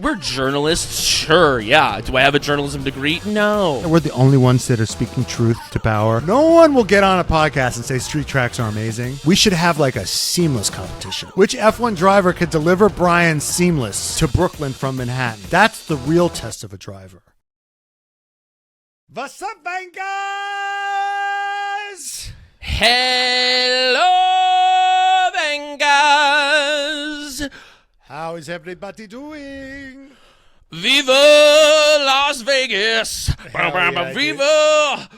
We're journalists, sure, yeah. Do I have a journalism degree? No. We're the only ones that are speaking truth to power. No one will get on a podcast and say street tracks are amazing. We should have like a seamless competition. Which F1 driver could deliver Brian seamless to Brooklyn from Manhattan? That's the real test of a driver. What's up, Bengals? Hello, Bengals. How is everybody doing? Viva Las Vegas. Yeah, Viva.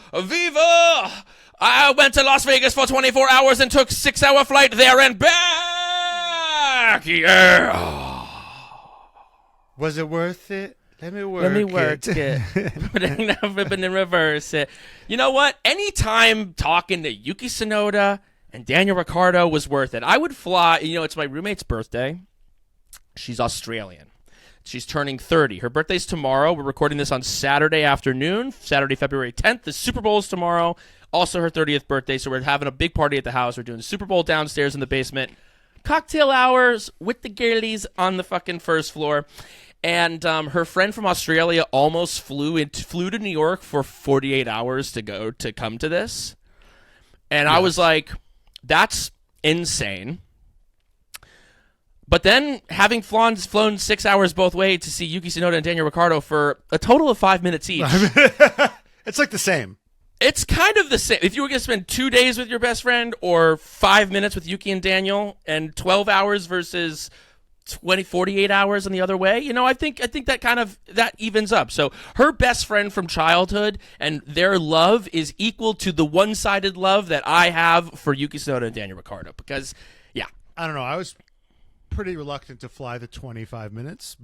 I went to Las Vegas for 24 hours and took 6-hour flight there and back. Yeah. Was it worth it? Let me work it. But I never been in reverse it. You know what? Anytime talking to Yuki Tsunoda and Daniel Ricciardo was worth it. I would fly. You know, it's my roommate's birthday. She's Australian. She's turning 30. Her birthday's tomorrow. We're recording this on Saturday afternoon, Saturday, February 10th. The Super Bowl is tomorrow. Also her 30th birthday, so we're having a big party at the house. We're doing the Super Bowl downstairs in the basement. Cocktail hours with the girlies on the fucking first floor. And her friend from Australia almost flew to New York for 48 hours to come to this. And yes. I was like, that's insane. But then having flown 6 hours both ways to see Yuki Tsunoda and Daniel Ricciardo for a total of 5 minutes each. It's like the same. It's kind of the same. If you were going to spend 2 days with your best friend or 5 minutes with Yuki and Daniel and 12 hours versus 48 hours on the other way, you know, I think that kind of, that evens up. So her best friend from childhood and their love is equal to the one-sided love that I have for Yuki Tsunoda and Daniel Ricciardo because, yeah. I don't know. I was pretty reluctant to fly the 25 minutes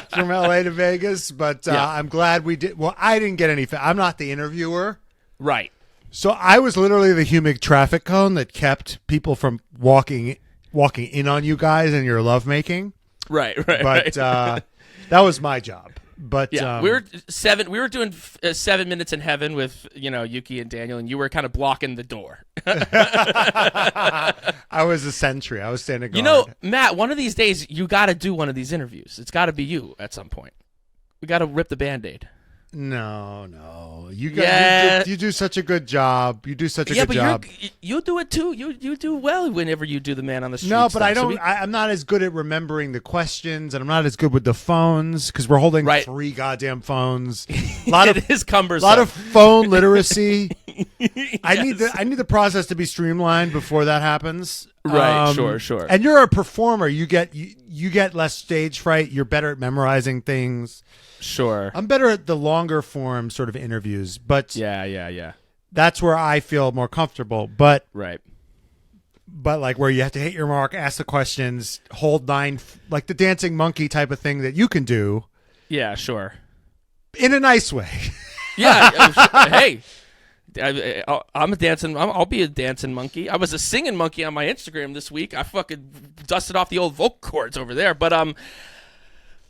from LA to Vegas, but I'm glad we did. Well, I didn't get any. I'm not the interviewer. Right. So I was literally the human traffic cone that kept people from walking in on you guys and your lovemaking. Right. But that was my job. But yeah, we were doing 7 minutes in heaven with, you know, Yuki and Daniel, and you were kind of blocking the door. I was a sentry. I was standing guard. You know, Matt, one of these days you got to do one of these interviews. It's got to be you at some point. We got to rip the Band-Aid. No. You do such a good job. You do such a good job. You do it too. You do well whenever you do the man on the street. No, but stuff. I don't. I'm not as good at remembering the questions, and I'm not as good with the phones because we're holding 3 goddamn phones. It is cumbersome. A lot of phone literacy. Yes. I need the process to be streamlined before that happens. Right. Sure. And you're a performer. You get less stage fright. You're better at memorizing things. Sure. I'm better at the longer form sort of interviews, but yeah. That's where I feel more comfortable. But right. But like where you have to hit your mark, ask the questions, hold 9, like the dancing monkey type of thing that you can do. Yeah, sure. In a nice way. Yeah. Hey, I'll be a dancing monkey. I was a singing monkey on my Instagram this week. I fucking dusted off the old vocal cords over there. But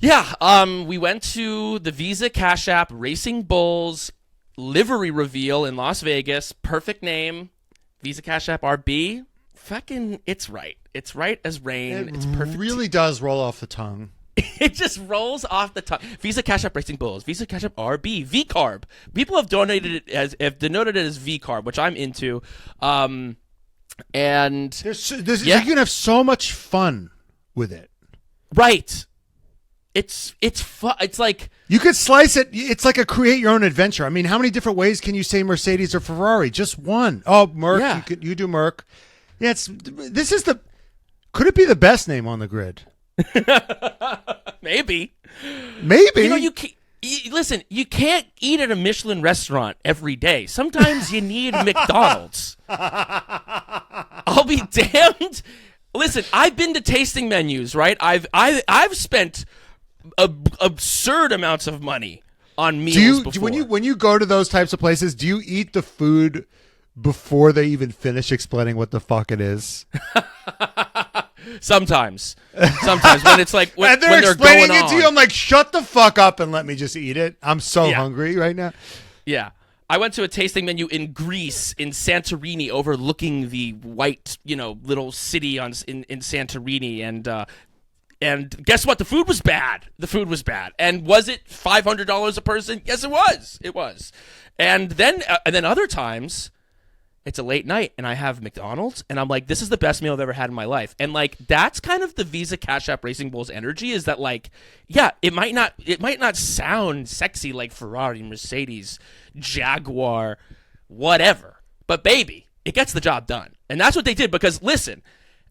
we went to the Visa Cash App Racing Bulls livery reveal in Las Vegas. Perfect name. Visa Cash App RB. Fucking, it's right. It's right as rain. It's perfect. It really does roll off the tongue. It just rolls off the tongue. Visa Cash App Racing Bulls. Visa Cash App RB. V-Carb. People have denoted it as V-Carb, which I'm into. And you can have so much fun with it. Right. It's fun. It's like you could slice it. It's like a create your own adventure. I mean, how many different ways can you say Mercedes or Ferrari? Just one. Oh, Merc. Yeah. You do Merc. Yeah. Could it be the best name on the grid? Maybe. You know, listen. You can't eat at a Michelin restaurant every day. Sometimes you need McDonald's. I'll be damned. Listen, I've been to tasting menus, right? I've spent absurd amounts of money on meals before. When you go to those types of places, do you eat the food before they even finish explaining what the fuck it is? Sometimes when it's like when they're explaining going it to you, I'm like, shut the fuck up and let me just eat it. I'm so hungry right now. Yeah. I went to a tasting menu in Greece, in Santorini, overlooking the white, little city in Santorini, and And guess what? The food was bad. And was it $500 a person? Yes, it was. It was. And then other times, it's a late night and I have McDonald's and I'm like, this is the best meal I've ever had in my life. And like, that's kind of the Visa Cash App Racing Bulls energy, is that like, yeah, it might not sound sexy like Ferrari, Mercedes, Jaguar, whatever, but baby, it gets the job done. And that's what they did, because listen,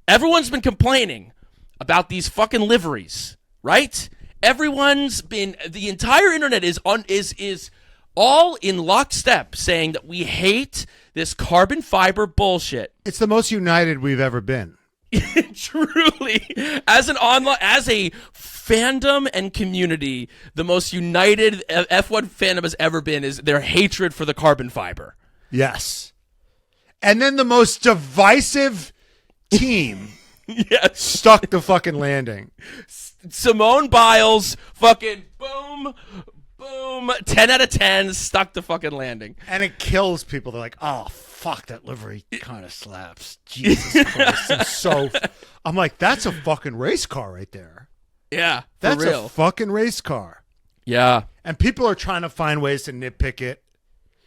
everyone's been complaining about these fucking liveries, right? The entire internet is all in lockstep saying that we hate this carbon fiber bullshit. It's the most united we've ever been. Truly, as a fandom and community, the most united F1 fandom has ever been is their hatred for the carbon fiber. Yes. And then the most divisive team yes. stuck the fucking landing. Simone Biles, fucking boom, boom, 10 out of 10, stuck the fucking landing. And it kills people. They're like, oh, fuck, that livery kind of slaps. Jesus Christ. I'm like, that's a fucking race car right there. Yeah, that's real. A fucking race car. Yeah. And people are trying to find ways to nitpick it.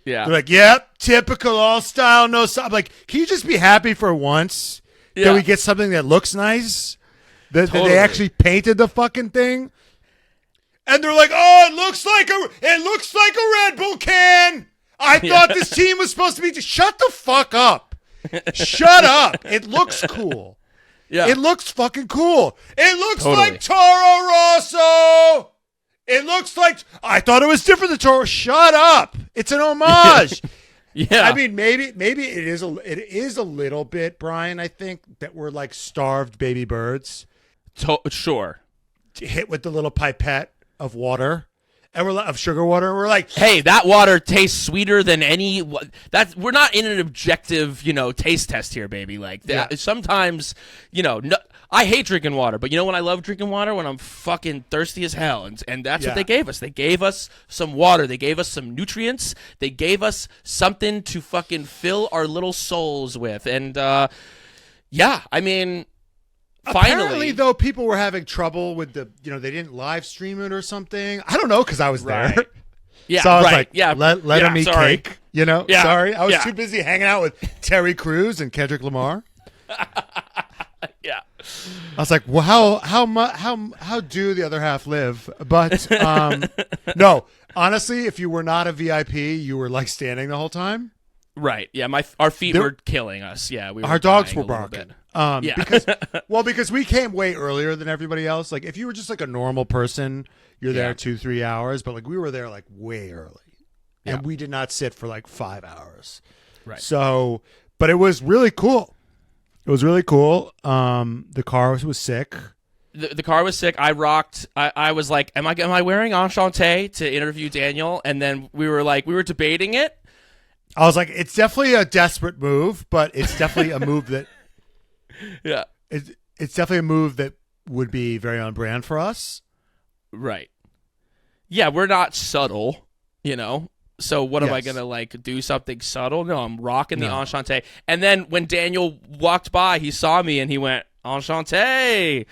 Yeah. They're like, yep, typical all style, no style. I'm like, can you just be happy for once that we get something that looks nice? That they actually painted the fucking thing? And they're like, oh, it looks like a Red Bull can. I thought this team was supposed to be. Shut the fuck up. Shut up. It looks cool. Yeah. It looks fucking cool. It looks like Toro Rosso. It looks like, I thought it was different than Toro. Shut up. It's an homage. Yeah. I mean, maybe it is a little bit, Brian, I think, that we're like starved baby birds. Sure. Hit with the little pipette of water. And of sugar water, and we're like, hey, that water tastes sweeter than any. We're not in an objective, taste test here, baby. Like that. Yeah. Sometimes, I hate drinking water, but when I love drinking water? When I'm fucking thirsty as hell, and that's what they gave us. They gave us some water. They gave us some nutrients. They gave us something to fucking fill our little souls with. And yeah, I mean. Apparently, finally, though, people were having trouble with they didn't live stream it or something. I don't know, because I was there. Yeah, so I was right. like, let them eat cake. Yeah. Sorry. I was too busy hanging out with Terry Crews and Kendrick Lamar. Yeah. I was like, well, how do the other half live? But no, honestly, if you were not a VIP, you were like standing the whole time. Right. Yeah. Our feet were killing us. Yeah. Our dogs were barking. Yeah. because we came way earlier than everybody else. Like if you were just like a normal person, you're there 2-3 hours, but like we were there like way early, and we did not sit for like 5 hours. Right. So, but it was really cool. It was really cool. The car was sick. The car was sick. I rocked. I was like, am I wearing Enchanté to interview Daniel? And then we were debating it. I was like, it's definitely a desperate move, but it's definitely a move that. Yeah. It's definitely a move that would be very on brand for us. Right. Yeah, we're not subtle, So what am I going to do something subtle? No, I'm rocking the Enchanté. And then when Daniel walked by, he saw me and he went, Enchanté.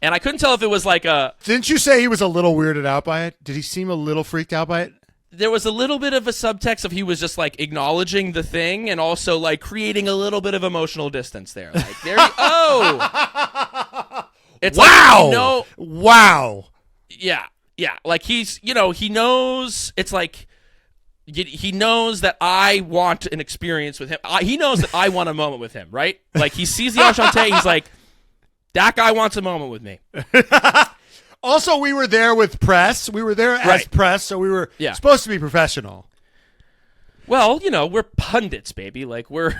And I couldn't tell if it was like a... Didn't you say he was a little weirded out by it? Did he seem a little freaked out by it? There was a little bit of a subtext of he was just like acknowledging the thing and also like creating a little bit of emotional distance there. Like, there you It's wow. Like, wow. Yeah. Yeah. Like he's, he knows, it's like, he knows that I want an experience with him. He knows that I want a moment with him, right? Like he sees the Enchanté, he's like, that guy wants a moment with me. Also, we were there with press. We were there as press, so we were supposed to be professional. Well, we're pundits, baby. Like we're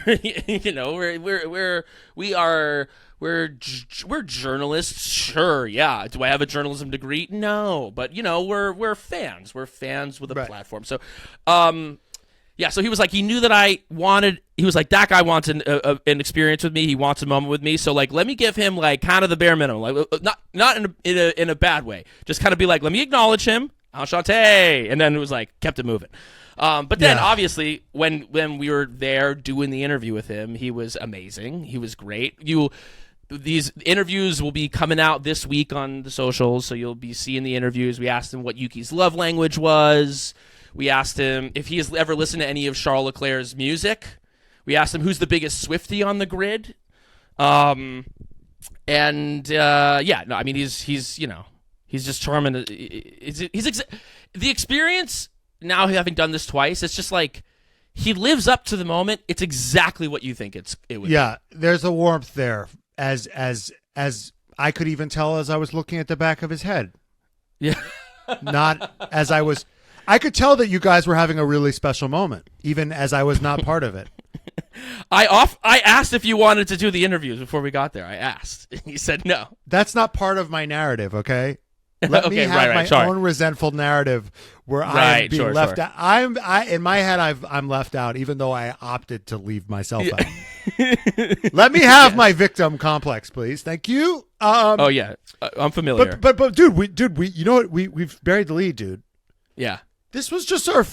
journalists. Sure, yeah. Do I have a journalism degree? No, but we're fans. We're fans with a platform. So, so he was like, he knew that I wanted. He was like, that guy wants an experience with me. He wants a moment with me. So like, let me give him like kind of the bare minimum, like not in a bad way. Just kind of be like, let me acknowledge him, Enchanté, and then it was like kept it moving. But then obviously when we were there doing the interview with him, he was amazing. He was great. these interviews will be coming out this week on the socials, so you'll be seeing the interviews. We asked him what Yuki's love language was. We asked him if he has ever listened to any of Charles Leclerc's music. We asked him who's the biggest Swiftie on the grid. I mean, he's just charming. The experience now, having done this twice, it's just like he lives up to the moment. It's exactly what you think it would. Yeah, there's a warmth there, as I could even tell as I was looking at the back of his head. Yeah, not as I could tell that you guys were having a really special moment, even as I was not part of it. I asked if you wanted to do the interviews before we got there. I asked. He said no. That's not part of my narrative, okay? Let me have my own resentful narrative where I am being left out. In my head, I'm left out, even though I opted to leave myself out. Let me have my victim complex, please. Thank you. I'm familiar. But dude, you know what? We've buried the lead, dude. Yeah. This was just our.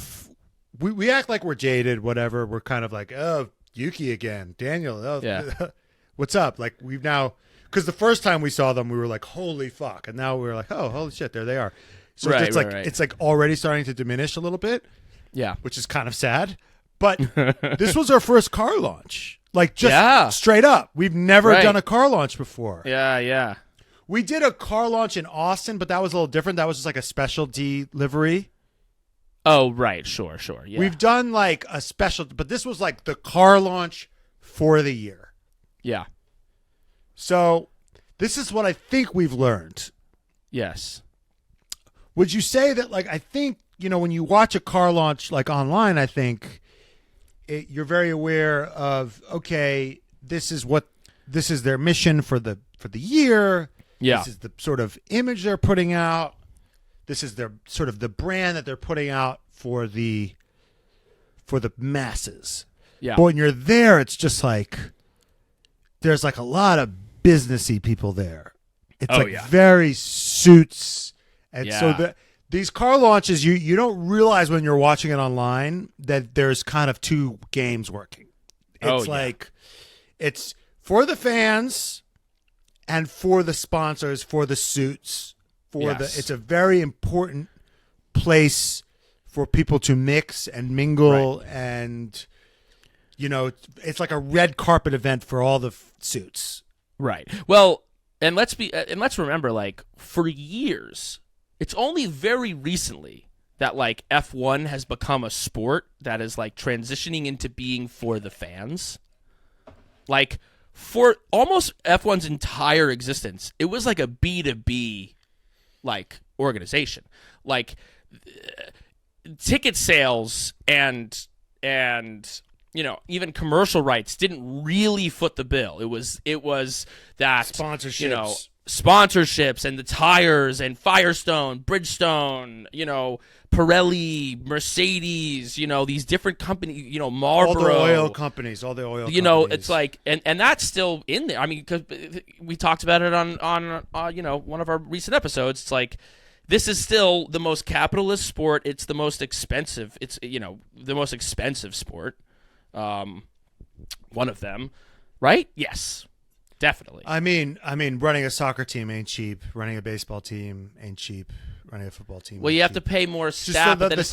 We act like we're jaded, whatever. We're kind of like, oh, Yuki again, Daniel. Oh, what's up? Like we've now. Because the first time we saw them, we were like, "Holy fuck!" And now we're like, "Oh, holy shit, there they are." So it's like already starting to diminish a little bit. Yeah, which is kind of sad. But this was our first car launch, like just straight up. We've never done a car launch before. Yeah. We did a car launch in Austin, but that was a little different. That was just like a specialty livery. Oh, right, sure, yeah. We've done like a special, but this was like the car launch for the year. Yeah. So this is what I think we've learned. Yes. Would you say that, like, I think, when you watch a car launch, like, online, I think you're very aware of, okay, this is their mission for the year. Yeah. This is the sort of image they're putting out. This is their sort of the brand that they're putting out for the masses. Yeah. But when you're there, it's just like there's like a lot of businessy people there. It's very suits, and so these car launches, you don't realize when you're watching it online that there's kind of two games working. It's like it's for the fans and for the sponsors, for the suits. It's a very important place for people to mix and mingle, and it's like a red carpet event for all the suits. Right. Well, and let's remember, like, for years, it's only very recently that like F1 has become a sport that is like transitioning into being for the fans. Like, for almost F1's entire existence, it was like a B2B like organization. Like ticket sales and even commercial rights didn't really foot the bill. It was that sponsorships and the tires and Firestone, Bridgestone, Pirelli, Mercedes, these different companies, Marlboro, all the oil companies. It's like, and that's still in there. I mean, because we talked about it on one of our recent episodes. It's like, this is still the most capitalist sport. It's the most expensive. It's the most expensive sport. One of them, right? Yes, definitely. I mean, running a soccer team ain't cheap. Running a baseball team ain't cheap. Running a football team. Well, you have to pay more staff. Just the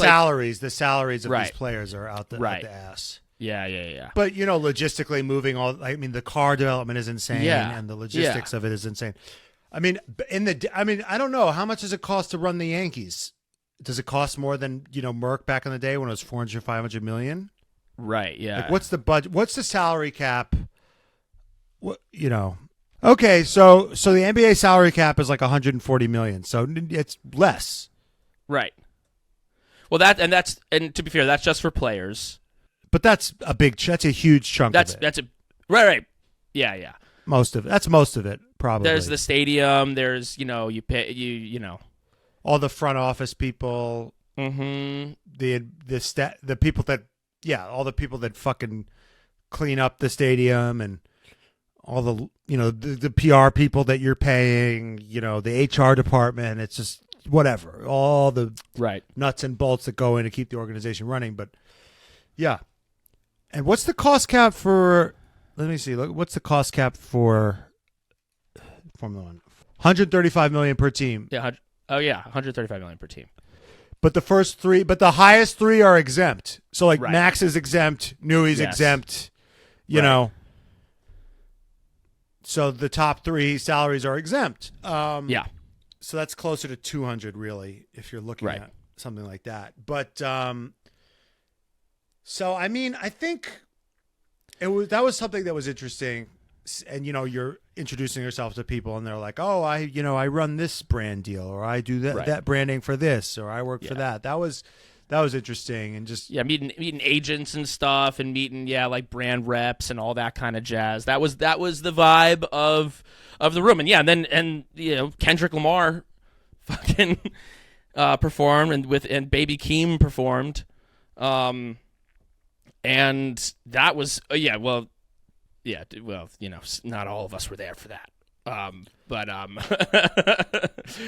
salaries of these players are out the ass. Yeah. But logistically moving the car development is insane, and the logistics of it is insane. I mean, I don't know, how much does it cost to run the Yankees? Does it cost more than Merck back in the day when it was 400, 500 million? Right. Yeah. Like, what's the budget? What's the salary cap? Okay, so the NBA salary cap is like 140 million, so it's less. Right. Well, and to be fair, that's just for players. But that's a huge chunk of it. That's a right. Yeah. Most of it, probably. There's the stadium. There's you pay all the front office people. Mm-hmm. The people that all the people that fucking clean up the stadium, and all the the PR people that you're paying, the HR department. It's just whatever, all the nuts and bolts that go in to keep the organization running. But yeah, and what's the cost cap for? Let me see. Look, what's the cost cap for Formula One. 135 million per team. Yeah. Oh yeah, 135 million per team. But the highest three are exempt. So like Right. Max is exempt, Newey's Yes. exempt, you Right. know. So the top three salaries are exempt. Yeah. So that's closer to 200 really if you're looking Right. at something like that. But so I mean, I think that was something that was interesting. And you're introducing yourself to people and they're like, "Oh, I run this brand deal, or I do that Right. that branding for this, or I work for that." That was interesting, and just meeting agents and stuff, and meeting like brand reps and all that kind of jazz. That was the vibe of the room. And Kendrick Lamar fucking performed, and Baby Keem performed, and that was not all of us were there for that. But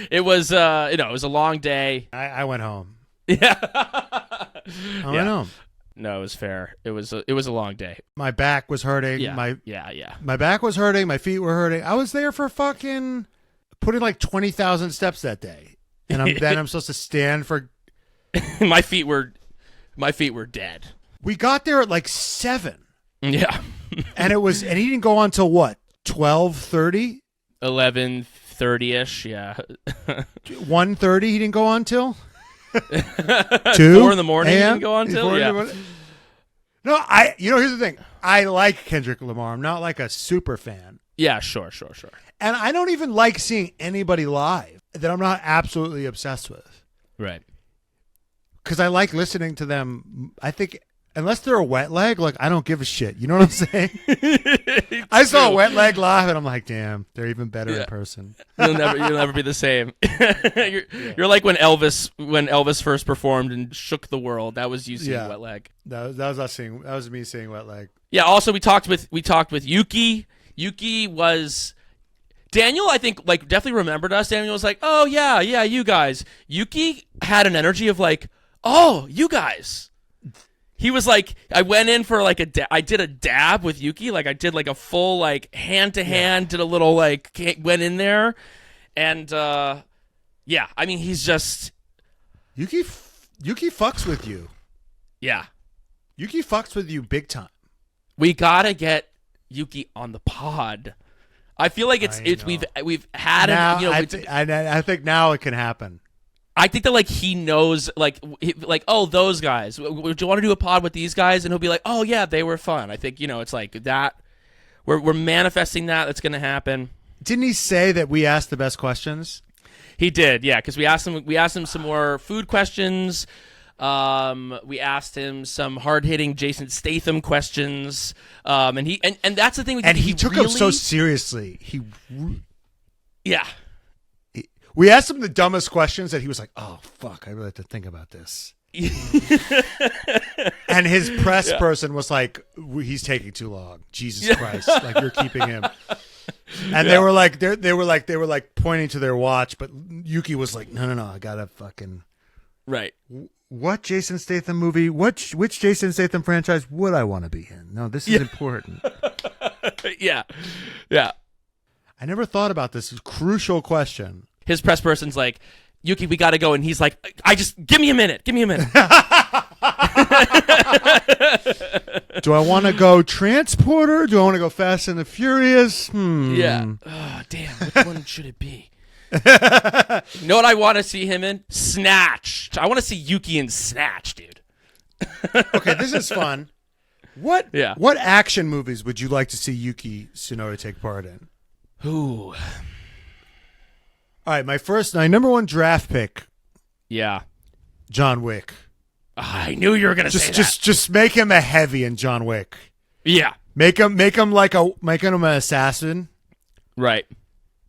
it was it was a long day. I went home. Yeah. I went home. No, it was fair. It was a long day. My back was hurting. Yeah. My back was hurting. My feet were hurting. I was there for fucking putting like 20,000 steps that day, and I'm supposed to stand for. my feet were dead. We got there at like 7. Yeah. And he didn't go on till what? 12:30? 11:30ish, yeah. 1:30 he didn't go on till? 2 4 in the morning he didn't go on till? 4 in the Yeah. morning? No, here's the thing. I like Kendrick Lamar. I'm not like a super fan. Yeah, sure. And I don't even like seeing anybody live that I'm not absolutely obsessed with. Right. Because I like listening to them. I think unless they're a wet leg, like I don't give a shit. You know what I'm saying? I saw a wet leg live, and I'm like, damn, they're even better in person. You'll never be the same. You're like when Elvis first performed and shook the world. That was you seeing Wet Leg. That was us seeing. That was me seeing Wet Leg. Yeah. Also, we talked with Yuki. Yuki was. Daniel, I think, like, definitely remembered us. Daniel was like, "Oh yeah, you guys." Yuki had an energy of like, "Oh, you guys." He was like, I went in for like I did a dab with Yuki, like I did like a full like hand to hand, did a little like went in there, and I mean he's just Yuki fucks with you. Yeah, Yuki fucks with you big time. We gotta get Yuki on the pod. I feel like it's we've had now, it. I think now it can happen. I think that like he knows like oh those guys. Do you want to do a pod with these guys? And he'll be like, oh yeah, they were fun. I think it's like that. We're manifesting that. That's gonna happen. Didn't he say that we asked the best questions? He did, yeah. Because we asked him some more food questions. We asked him some hard hitting Jason Statham questions. And that's the thing. He took him so seriously. Yeah. We asked him the dumbest questions that he was like, "Oh fuck, I really have to think about this." And his press person was like, "He's taking too long. Jesus Christ! Like you're keeping him." And they were like, they were like pointing to their watch, but Yuki was like, "No, I gotta fucking right." What Jason Statham movie? Which Jason Statham franchise would I want to be in? No, this is important. Yeah. I never thought about this. It's a crucial question. His press person's like, Yuki, we got to go. And he's like, give me a minute. Do I want to go Transporter? Do I want to go Fast and the Furious? Yeah. Oh, damn. Which one should it be? You know what I want to see him in? Snatch. I want to see Yuki in Snatch, dude. Okay, this is fun. What action movies would you like to see Yuki Tsunoda take part in? Ooh. All right, my number one draft pick. Yeah. John Wick. I knew you were gonna say that. Just make him a heavy in John Wick. Yeah. Make him an assassin. Right.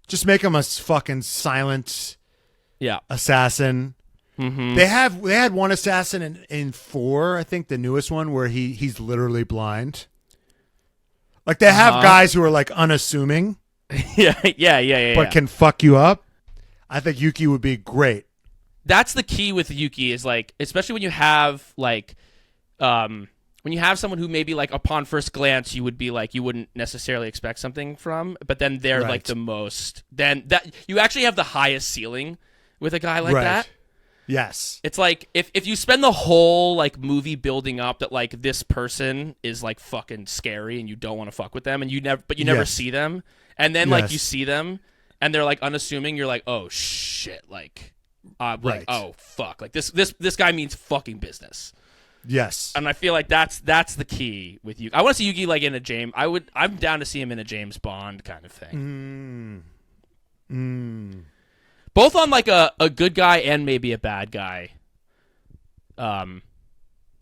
Just make him a fucking silent assassin. Mm-hmm. They had one assassin in 4, I think the newest one, where he's literally blind. Like they have guys who are like unassuming. Yeah. But can fuck you up. I think Yuki would be great. That's the key with Yuki is like, especially when you have like, when when you have someone who maybe like upon first glance you would be like you wouldn't necessarily expect something from, but then they're like the most. Then that you actually have the highest ceiling with a guy like that. Yes. It's like if you spend the whole like movie building up that like this person is like fucking scary and you don't want to fuck with them and you never see them, and then like you see them and they're like unassuming, you're like, oh shit, like like oh fuck, like this guy means fucking business. Yes. And I feel like that's the key with you. I want to see Yuki like in a James. I'm down to see him in a James Bond kind of thing. Both on like a good guy and maybe a bad guy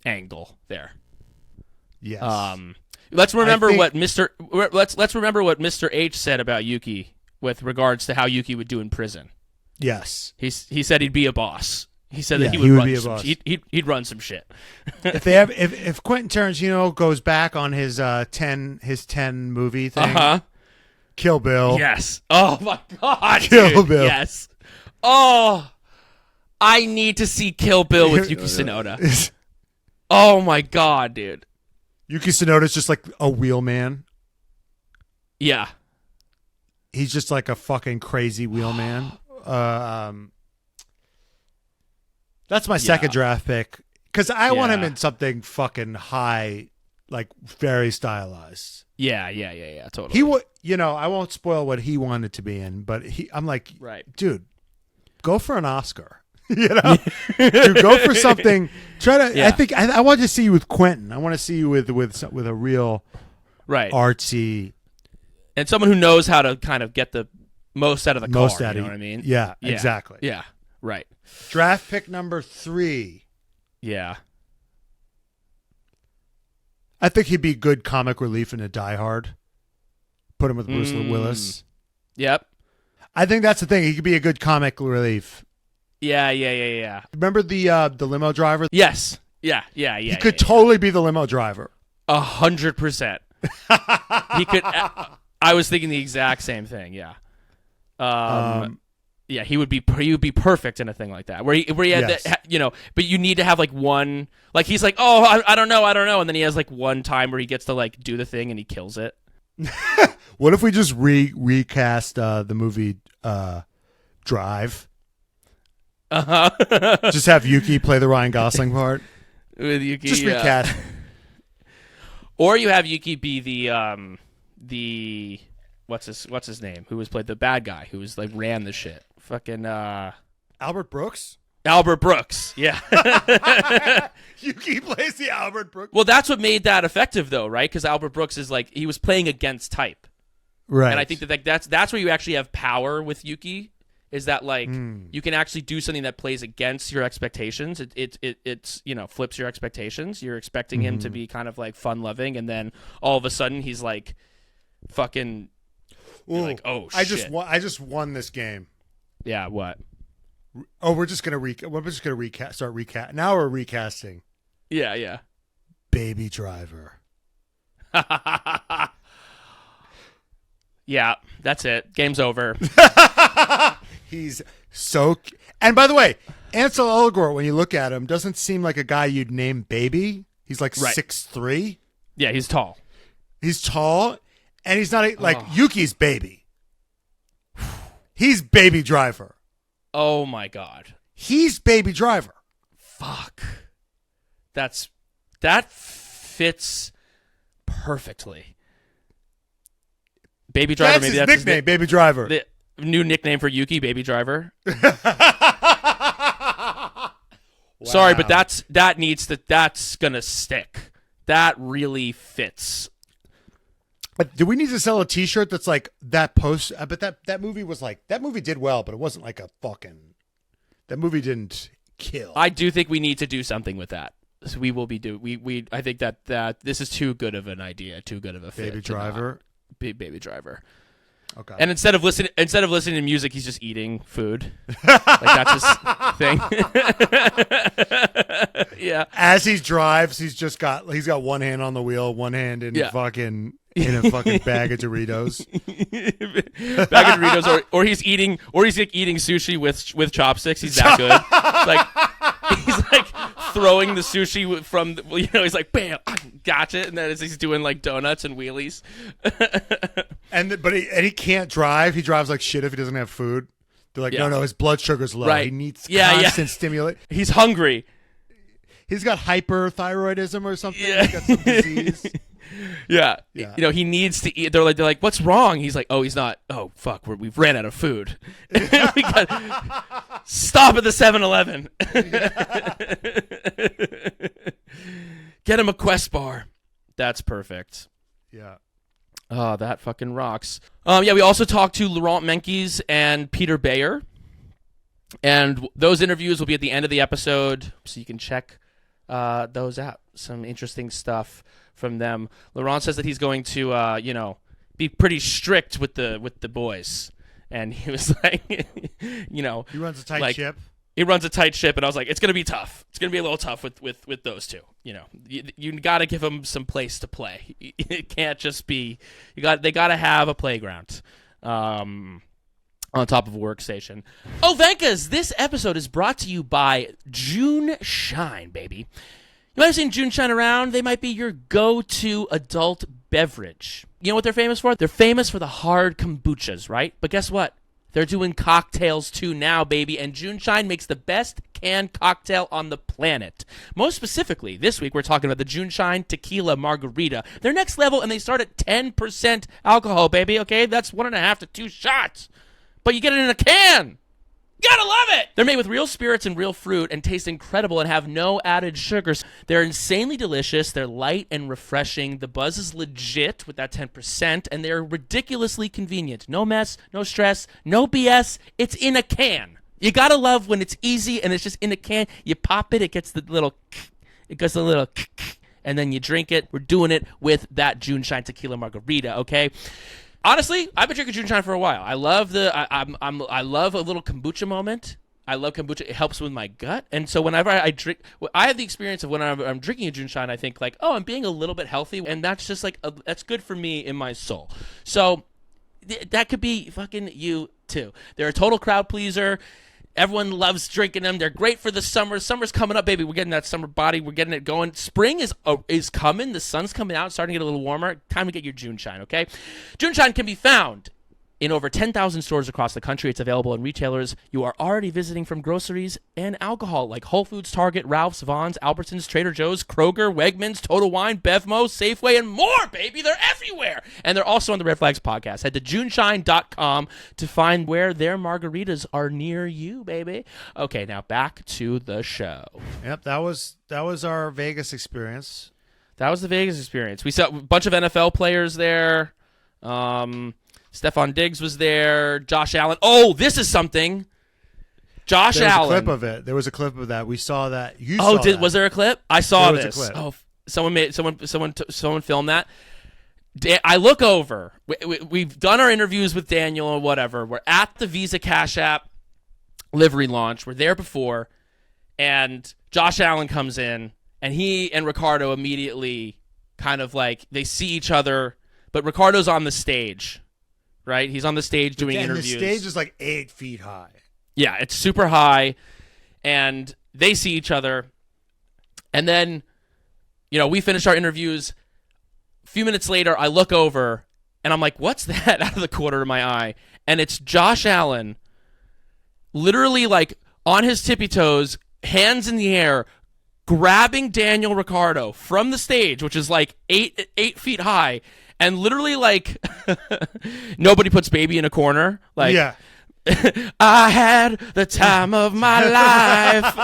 angle there. Yes. Let's remember what Mr. H said about Yuki with regards to how Yuki would do in prison. Yes. He said he'd be a boss. He said that he would be a boss. He'd run some shit. if Quentin Tarantino goes back on his 10 movie thing, Kill Bill. Yes. Oh my god. Kill Bill. Yes. Oh, I need to see Kill Bill with Yuki Tsunoda. Oh my god, dude. Yuki Tsunoda's just like a wheelman. Yeah. He's just like a fucking crazy wheelman. That's my second draft pick because I want him in something fucking high, like very stylized. Yeah, totally. He would, I won't spoil what he wanted to be in, but I'm like, dude, go for an Oscar. Dude, go for something. Try to. Yeah. I want to see you with Quentin. I want to see you with a real, artsy, and someone who knows how to kind of get the most out of the car. You know what I mean? Yeah, exactly. Yeah, right. Draft pick number 3. Yeah. I think he'd be good comic relief in a Die Hard. Put him with Bruce Willis. Yep. I think that's the thing. He could be a good comic relief. Yeah. Remember the limo driver? Yes. Yeah. He could totally be the limo driver. 100%. He could. I was thinking the exact same thing. Yeah. Yeah, he would be perfect in a thing like that where he had that, but you need to have like one, like he's like, oh, I don't know, and then he has like one time where he gets to like do the thing and he kills it. What if we just recast the movie Drive? Just have Yuki play the Ryan Gosling part with Yuki. Just recast. Or you have Yuki be the what's his name? Who was played the bad guy who was like ran the shit. Fucking Albert Brooks? Albert Brooks, yeah. Yuki plays the Albert Brooks. Well, that's what made that effective though, right? Because Albert Brooks is like he was playing against type. Right. And I think that's where you actually have power with Yuki, is that like you can actually do something that plays against your expectations. It's flips your expectations. You're expecting him to be kind of like fun loving, and then all of a sudden he's like fucking like, oh shit. I just won this game. Yeah, what? Oh, we're just gonna recast. Start recast. Now we're recasting. Yeah. Baby Driver. Yeah, that's it. Game's over. He's so. And by the way, Ansel Elgort, when you look at him, doesn't seem like a guy you'd name Baby. He's like 6'3". Yeah, he's tall. He's tall, and he's not like Yuki's Baby. He's Baby Driver. Oh my god. He's Baby Driver. Fuck. That fits perfectly. Baby Driver. That's maybe his that's nickname, his Baby Driver. The new nickname for Yuki, Baby Driver. Wow. Sorry, but that's gonna stick. That really fits. Do we need to sell a T-shirt that's like that post? But that movie was like that movie did well, but it wasn't like a fucking. That movie didn't kill. I do think we need to do something with that. So we will be we. I think that this is too good of an idea, too good of a fit. Baby Driver. Baby Driver. Okay. And instead of listening to music, he's just eating food. Like that's his thing. Yeah. As he drives, he's got one hand on the wheel, one hand in a fucking bag of Doritos. Bag of Doritos, or he's like eating sushi with chopsticks. He's that good. Like he's like throwing the sushi from he's like bam, got it, and then as he's doing like donuts and wheelies. But he can't drive. He drives like shit if he doesn't have food. They're like, no, his blood sugar's low. Right. He needs constant stimulate. He's hungry. He's got hyperthyroidism or something. Yeah. He's got some disease. Yeah. He needs to eat. They're like, what's wrong? He's like, oh, he's not. Oh, fuck, we've ran out of food. We got stop at the 7-Eleven. Get him a Quest bar. That's perfect. Yeah. Oh, that fucking rocks. We also talked to Laurent Mekies and Peter Bayer. And those interviews will be at the end of the episode, so you can check those out. Some interesting stuff from them. Laurent says that he's going to, be pretty strict with the boys. And he was like, he runs a tight ship. He runs a tight ship, and I was like, it's going to be tough. It's going to be a little tough with those two. You got to give them some place to play. It can't just be they got to have a playground on top of a workstation. Oh, Venkas, this episode is brought to you by June Shine, baby. You might have seen June Shine around. They might be your go-to adult beverage. You know what they're famous for? They're famous for the hard kombuchas, right? But guess what? They're doing cocktails too now, baby, and June Shine makes the best canned cocktail on the planet. Most specifically, this week we're talking about the June Shine Tequila Margarita. They're next level, and they start at 10% alcohol, baby, okay? That's 1.5 to 2 shots. But you get it in a can. You gotta love it! They're made with real spirits and real fruit and taste incredible and have no added sugars. They're insanely delicious. They're light and refreshing. The buzz is legit with that 10%, and they're ridiculously convenient. No mess, no stress, no BS. It's in a can. You gotta love when it's easy and it's just in a can. You pop it, it gets the little, and then you drink it. We're doing it with that June Shine Tequila Margarita, okay? Honestly, I've been drinking June Shine for a while. I love I love a little kombucha moment. I love kombucha. It helps with my gut. And so whenever I drink, I have the experience of when I'm drinking a June Shine, I think like, oh, I'm being a little bit healthy. And that's just like, that's good for me in my soul. So that could be fucking you too. They're a total crowd pleaser. Everyone loves drinking them. They're great for the summer. Summer's coming up, baby. We're getting that summer body. We're getting it going. Spring is coming. The sun's coming out. It's starting to get a little warmer. Time to get your June Shine, okay? June Shine can be found in over 10,000 stores across the country. It's available in retailers you are already visiting, from groceries and alcohol like Whole Foods, Target, Ralph's, Vons, Albertsons, Trader Joe's, Kroger, Wegmans, Total Wine, Bevmo, Safeway, and more, baby. They're everywhere. And they're also on the Red Flags podcast. Head to juneshine.com to find where their margaritas are near you, baby. Okay, now back to the show. Yep, that was our Vegas experience. That was the Vegas experience. We saw a bunch of NFL players there. Stephon Diggs was there. Josh Allen. Oh, this is something. Josh Allen. There was a clip of it. There was a clip of that. We saw that. You saw that. Was there a clip? I saw there this. Was a clip. Oh, someone filmed that. I look over. We've done our interviews with Daniel or whatever. We're at the Visa Cash App livery launch. We're there before, and Josh Allen comes in, and he and Ricciardo immediately kind of like they see each other, but Ricciardo's on the stage. Right? He's on the stage doing interviews. The stage is like 8 feet high. Yeah, it's super high. And they see each other. And then, we finish our interviews. A few minutes later, I look over, and I'm like, what's that out of the corner of my eye? And it's Josh Allen, literally like on his tippy toes, hands in the air, grabbing Daniel Ricciardo from the stage, which is like 8 feet high. And literally, like, nobody puts baby in a corner. Like, yeah. I had the time of my life,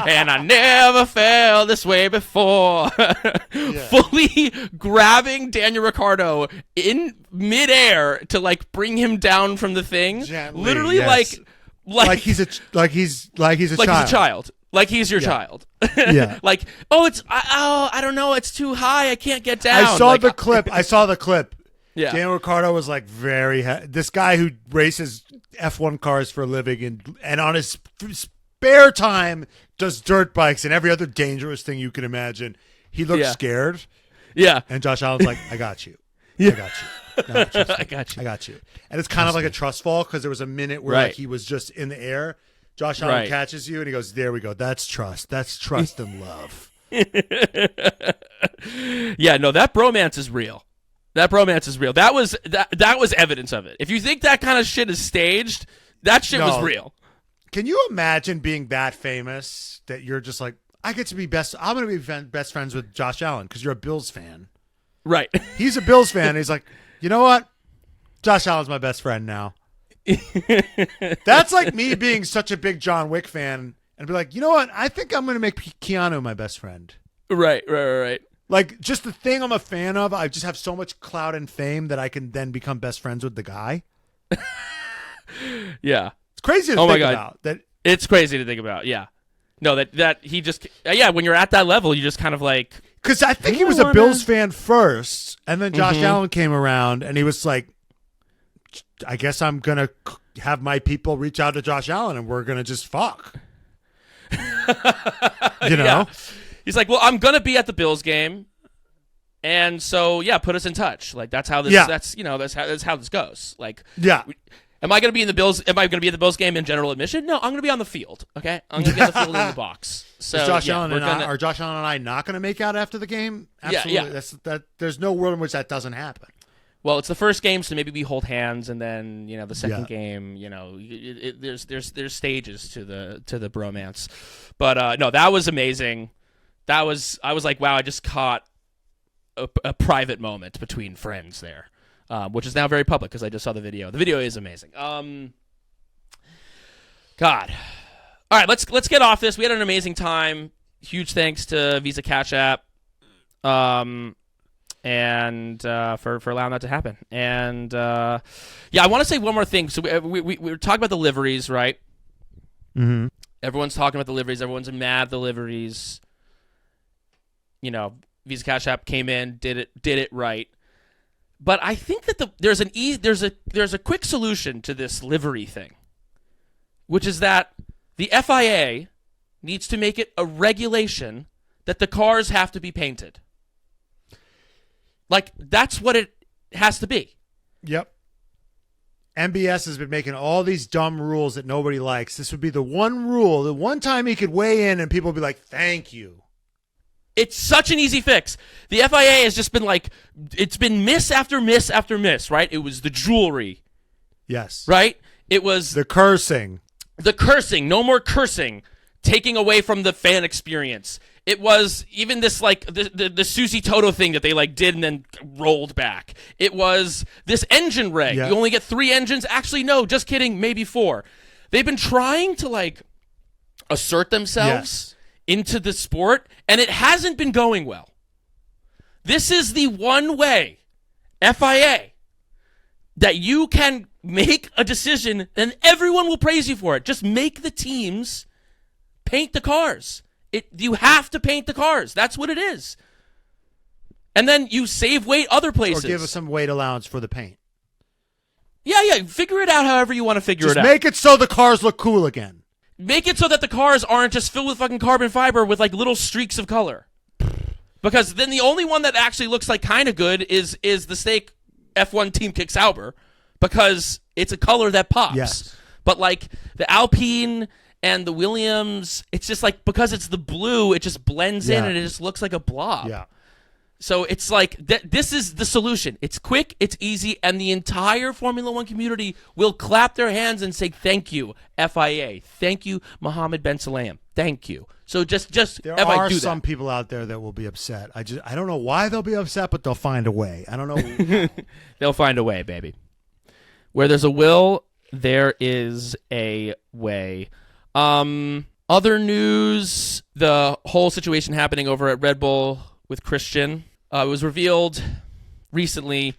and I never felt this way before. Fully grabbing Daniel Ricciardo in midair to like bring him down from the thing. Gently, literally, yes. like he's a child. Like he's a child. Like he's your child. Yeah. Like, I don't know. It's too high. I can't get down. I saw the clip. Yeah. Daniel Ricciardo was like this guy who races F1 cars for a living and on his spare time does dirt bikes and every other dangerous thing you can imagine. He looked scared. Yeah. And Josh Allen's like, I got you. Yeah. I got you. No, trust me. I got you. I got you. And it's kind of like a trust fall because there was a minute where like, he was just in the air. Josh Allen catches you and he goes, there we go. That's trust. That's trust and love. Yeah, no, that bromance is real. That bromance is real. That was evidence of it. If you think that kind of shit is staged, that shit was real. Can you imagine being that famous that you're just like, I get to be best. I'm going to be best friends with Josh Allen because you're a Bills fan. Right. He's a Bills fan. He's like, you know what? Josh Allen's my best friend now. That's like me being such a big John Wick fan and be like, you know what? I think I'm going to make Keanu my best friend. Right. Like, just the thing I'm a fan of, I just have so much clout and fame that I can then become best friends with the guy. Yeah. It's crazy to think about. It's crazy to think about, yeah. No, that he just, when you're at that level, you just kind of like. Because I think he was a Bills fan first, and then Josh Allen came around, and he was like, I guess I'm going to have my people reach out to Josh Allen, and we're going to just fuck. You know? Yeah. He's like, well, I'm going to be at the Bills game, and so, put us in touch. Like, that's how this, that's how this goes. Like, am I going to be in the Bills? Am I going to be at the Bills game in general admission? No, I'm going to be on the field. Okay, I'm going to be on the field in the box. So are Josh Allen and I not going to make out after the game? Absolutely. Yeah. There's no world in which that doesn't happen. Well, it's the first game, so maybe we hold hands, and then the second game, there's stages to the bromance. But no, that was amazing. I was like, wow, I just caught a private moment between friends there. Which is now very public because I just saw the video. The video is amazing. God. All right, let's get off this. We had an amazing time. Huge thanks to Visa Cash App, and for allowing that to happen. And I want to say one more thing. So we were talking about the liveries, right? Mm-hmm. Everyone's talking about the liveries. Everyone's mad at the liveries. Visa Cash App came in, did it right. But I think that there's a quick solution to this livery thing, which is that the FIA needs to make it a regulation that the cars have to be painted. Like, that's what it has to be. Yep. MBS has been making all these dumb rules that nobody likes. This would be the one rule, the one time he could weigh in and people would be like, thank you. It's such an easy fix. The FIA has just been like, it's been miss after miss after miss, right? It was the jewelry. Yes. Right? It was the cursing. The cursing. No more cursing. Taking away from the fan experience. It was even this like the Susie Toto thing that they like did and then rolled back. It was this engine reg. Yeah. You only get 3 engines. Actually, no, just kidding. Maybe 4. They've been trying to like assert themselves into the sport, and it hasn't been going well. This is the one way, FIA, that you can make a decision and everyone will praise you for it. Just make the teams paint the cars. You have to paint the cars. That's what it is. And then you save weight other places. Or give us some weight allowance for the paint. Yeah. Figure it out however you want to figure it out. Just make it so the cars look cool again. Make it so that the cars aren't just filled with fucking carbon fiber with like little streaks of color. Because then the only one that actually looks like kind of good is the Stake F1 Team Kick Sauber, because it's a color that pops. Yes. But like the Alpine and the Williams, it's just like, because it's the blue, it just blends in and it just looks like a blob. Yeah. So it's like, this is the solution. It's quick, it's easy, and the entire Formula One community will clap their hands and say, thank you, FIA. Thank you, Mohammed Ben Sulayem. Thank you. So just there are some people out there that will be upset. I don't know why they'll be upset, but they'll find a way. I don't know. They'll find a way, baby. Where there's a will, there is a way. Other news, the whole situation happening over at Red Bull with Christian. It was revealed recently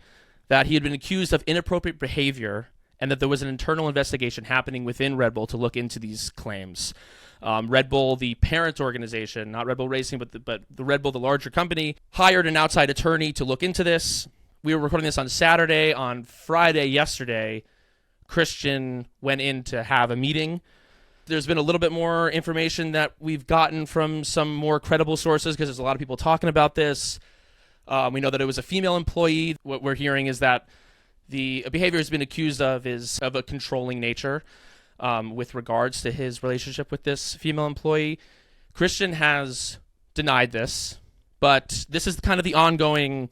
that he had been accused of inappropriate behavior and that there was an internal investigation happening within Red Bull to look into these claims. Red Bull, the parent organization, not Red Bull Racing, but the Red Bull, the larger company, hired an outside attorney to look into this. We were recording this on Saturday. On Friday, yesterday, Christian went in to have a meeting. There's been a little bit more information that we've gotten from some more credible sources because there's a lot of people talking about this. We know that it was a female employee. What we're hearing is that the behavior has been accused of is of a controlling nature with regards to his relationship with this female employee. Christian has denied this. But this is kind of the ongoing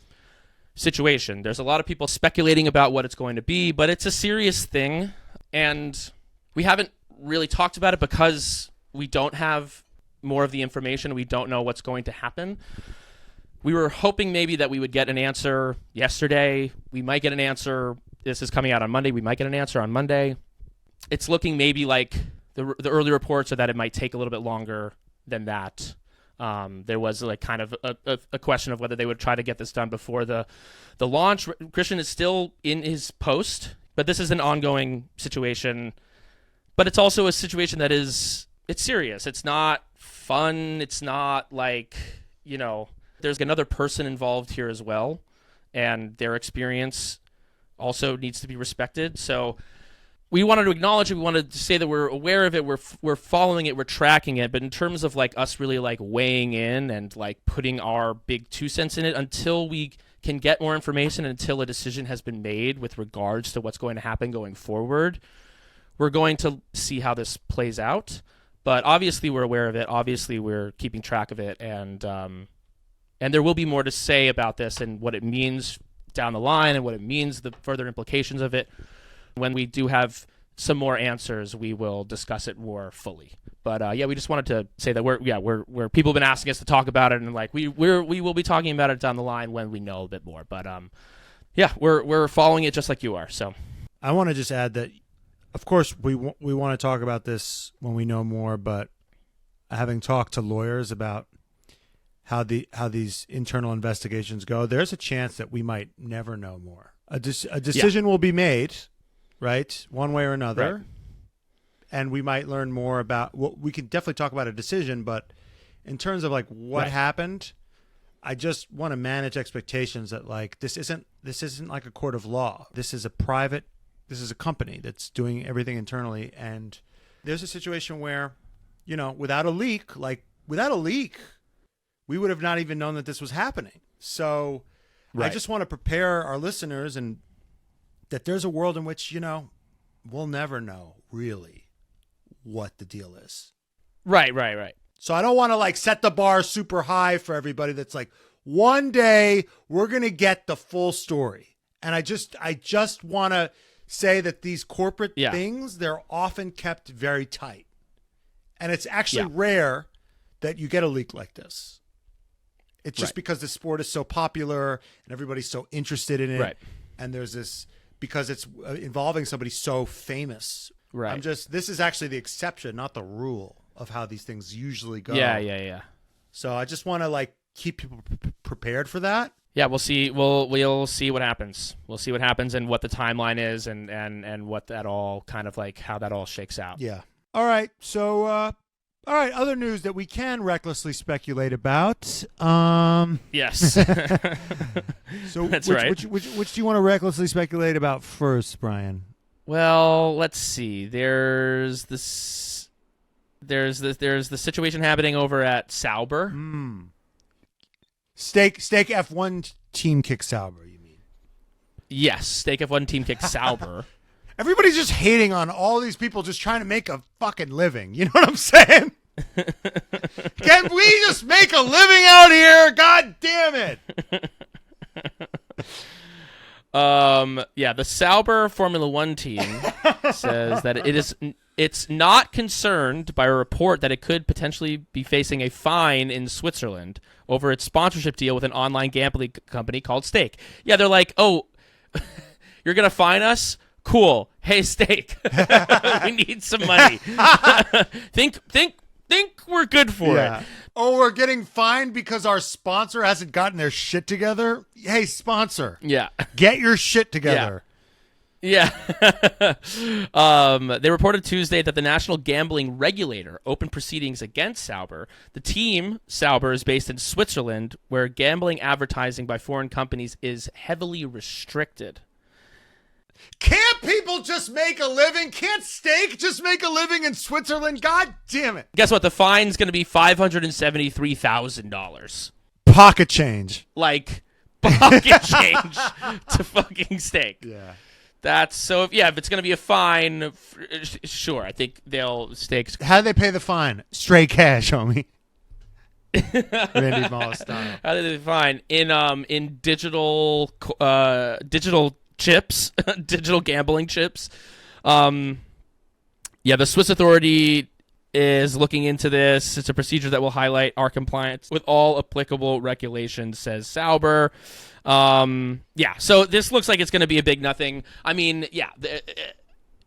situation. There's a lot of people speculating about what it's going to be, but it's a serious thing, and we haven't really talked about it because we don't have more of the information. We don't know what's going to happen. We were hoping maybe that we would get an answer yesterday. We might get an answer. This is coming out on Monday. We might get an answer on Monday. It's looking maybe like the early reports are that it might take a little bit longer than that. There was like kind of a question of whether they would try to get this done before the launch. Christian is still in his post, but this is an ongoing situation. But it's also a situation that it's serious. It's not fun. It's not like, there's another person involved here as well, and their experience also needs to be respected. So we wanted to acknowledge it. We wanted to say that we're aware of it. We're following it. We're tracking it. But in terms of like us really like weighing in and like putting our big 2 cents in it, until we can get more information, until a decision has been made with regards to what's going to happen going forward, we're going to see how this plays out. But obviously we're aware of it. Obviously we're keeping track of it, and there will be more to say about this and what it means down the line and what it means, the further implications of it. When we do have some more answers, we will discuss it more fully. But we just wanted to say that we're people have been asking us to talk about it, and like we will be talking about it down the line when we know a bit more. But we're following it just like you are. So I want to just add that, of course, we want to talk about this when we know more. But having talked to lawyers about how these internal investigations go, there's a chance that we might never know more. A decision will be made, right, one way or another, right. And we might learn more about what we can definitely talk about a decision. But in terms of like what happened, I just want to manage expectations that like this isn't like a court of law. This is a company that's doing everything internally, and there's a situation where, without a leak, we would have not even known that this was happening. So I just want to prepare our listeners and that there's a world in which, we'll never know really what the deal is. Right. So I don't want to like set the bar super high for everybody. That's like, one day we're going to get the full story. And I just want to say that these corporate things, they're often kept very tight. And it's actually rare that you get a leak like this. It's just because the sport is so popular and everybody's so interested in it. Right. And there's this, because it's involving somebody so famous. Right. This is actually the exception, not the rule of how these things usually go. Yeah. So I just want to like keep people prepared for that. Yeah, we'll see. We'll see what happens. We'll see what happens and what the timeline is and what that all kind of like, how that all shakes out. Yeah. All right. So, all right, other news that we can recklessly speculate about. Yes. So that's which do you want to recklessly speculate about first, Brian? Well, let's see. There's the situation happening over at Sauber. Steak F1 team kick Sauber, you mean? Yes, Steak F1 team kick Sauber. Everybody's just hating on all these people just trying to make a fucking living. You know what I'm saying? Can we just make a living out here? God damn it. The Sauber Formula One team says that it's not concerned by a report that it could potentially be facing a fine in Switzerland over its sponsorship deal with an online gambling company called Stake. Yeah, they're like, oh, you're going to fine us? Cool. Hey, Steak, we need some money. think we're good for it. Oh, we're getting fined because our sponsor hasn't gotten their shit together? Hey, sponsor. Yeah. Get your shit together. Yeah. They reported Tuesday that the National Gambling Regulator opened proceedings against Sauber. The team, Sauber, is based in Switzerland, where gambling advertising by foreign companies is heavily restricted. Can't people just make a living? Can't Steak just make a living in Switzerland? God damn it. Guess what? The fine's going to be $573,000. Pocket change. Like, pocket change to fucking Steak. Yeah. That's so, if it's going to be a fine, sure. I think they'll Steaks. How do they pay the fine? Straight cash, homie. Randy Moss style. How did they define in digital chips, digital gambling chips? The Swiss authority is looking into this. It's a procedure that will highlight our compliance with all applicable regulations, says Sauber. So this looks like it's going to be a big nothing. I mean,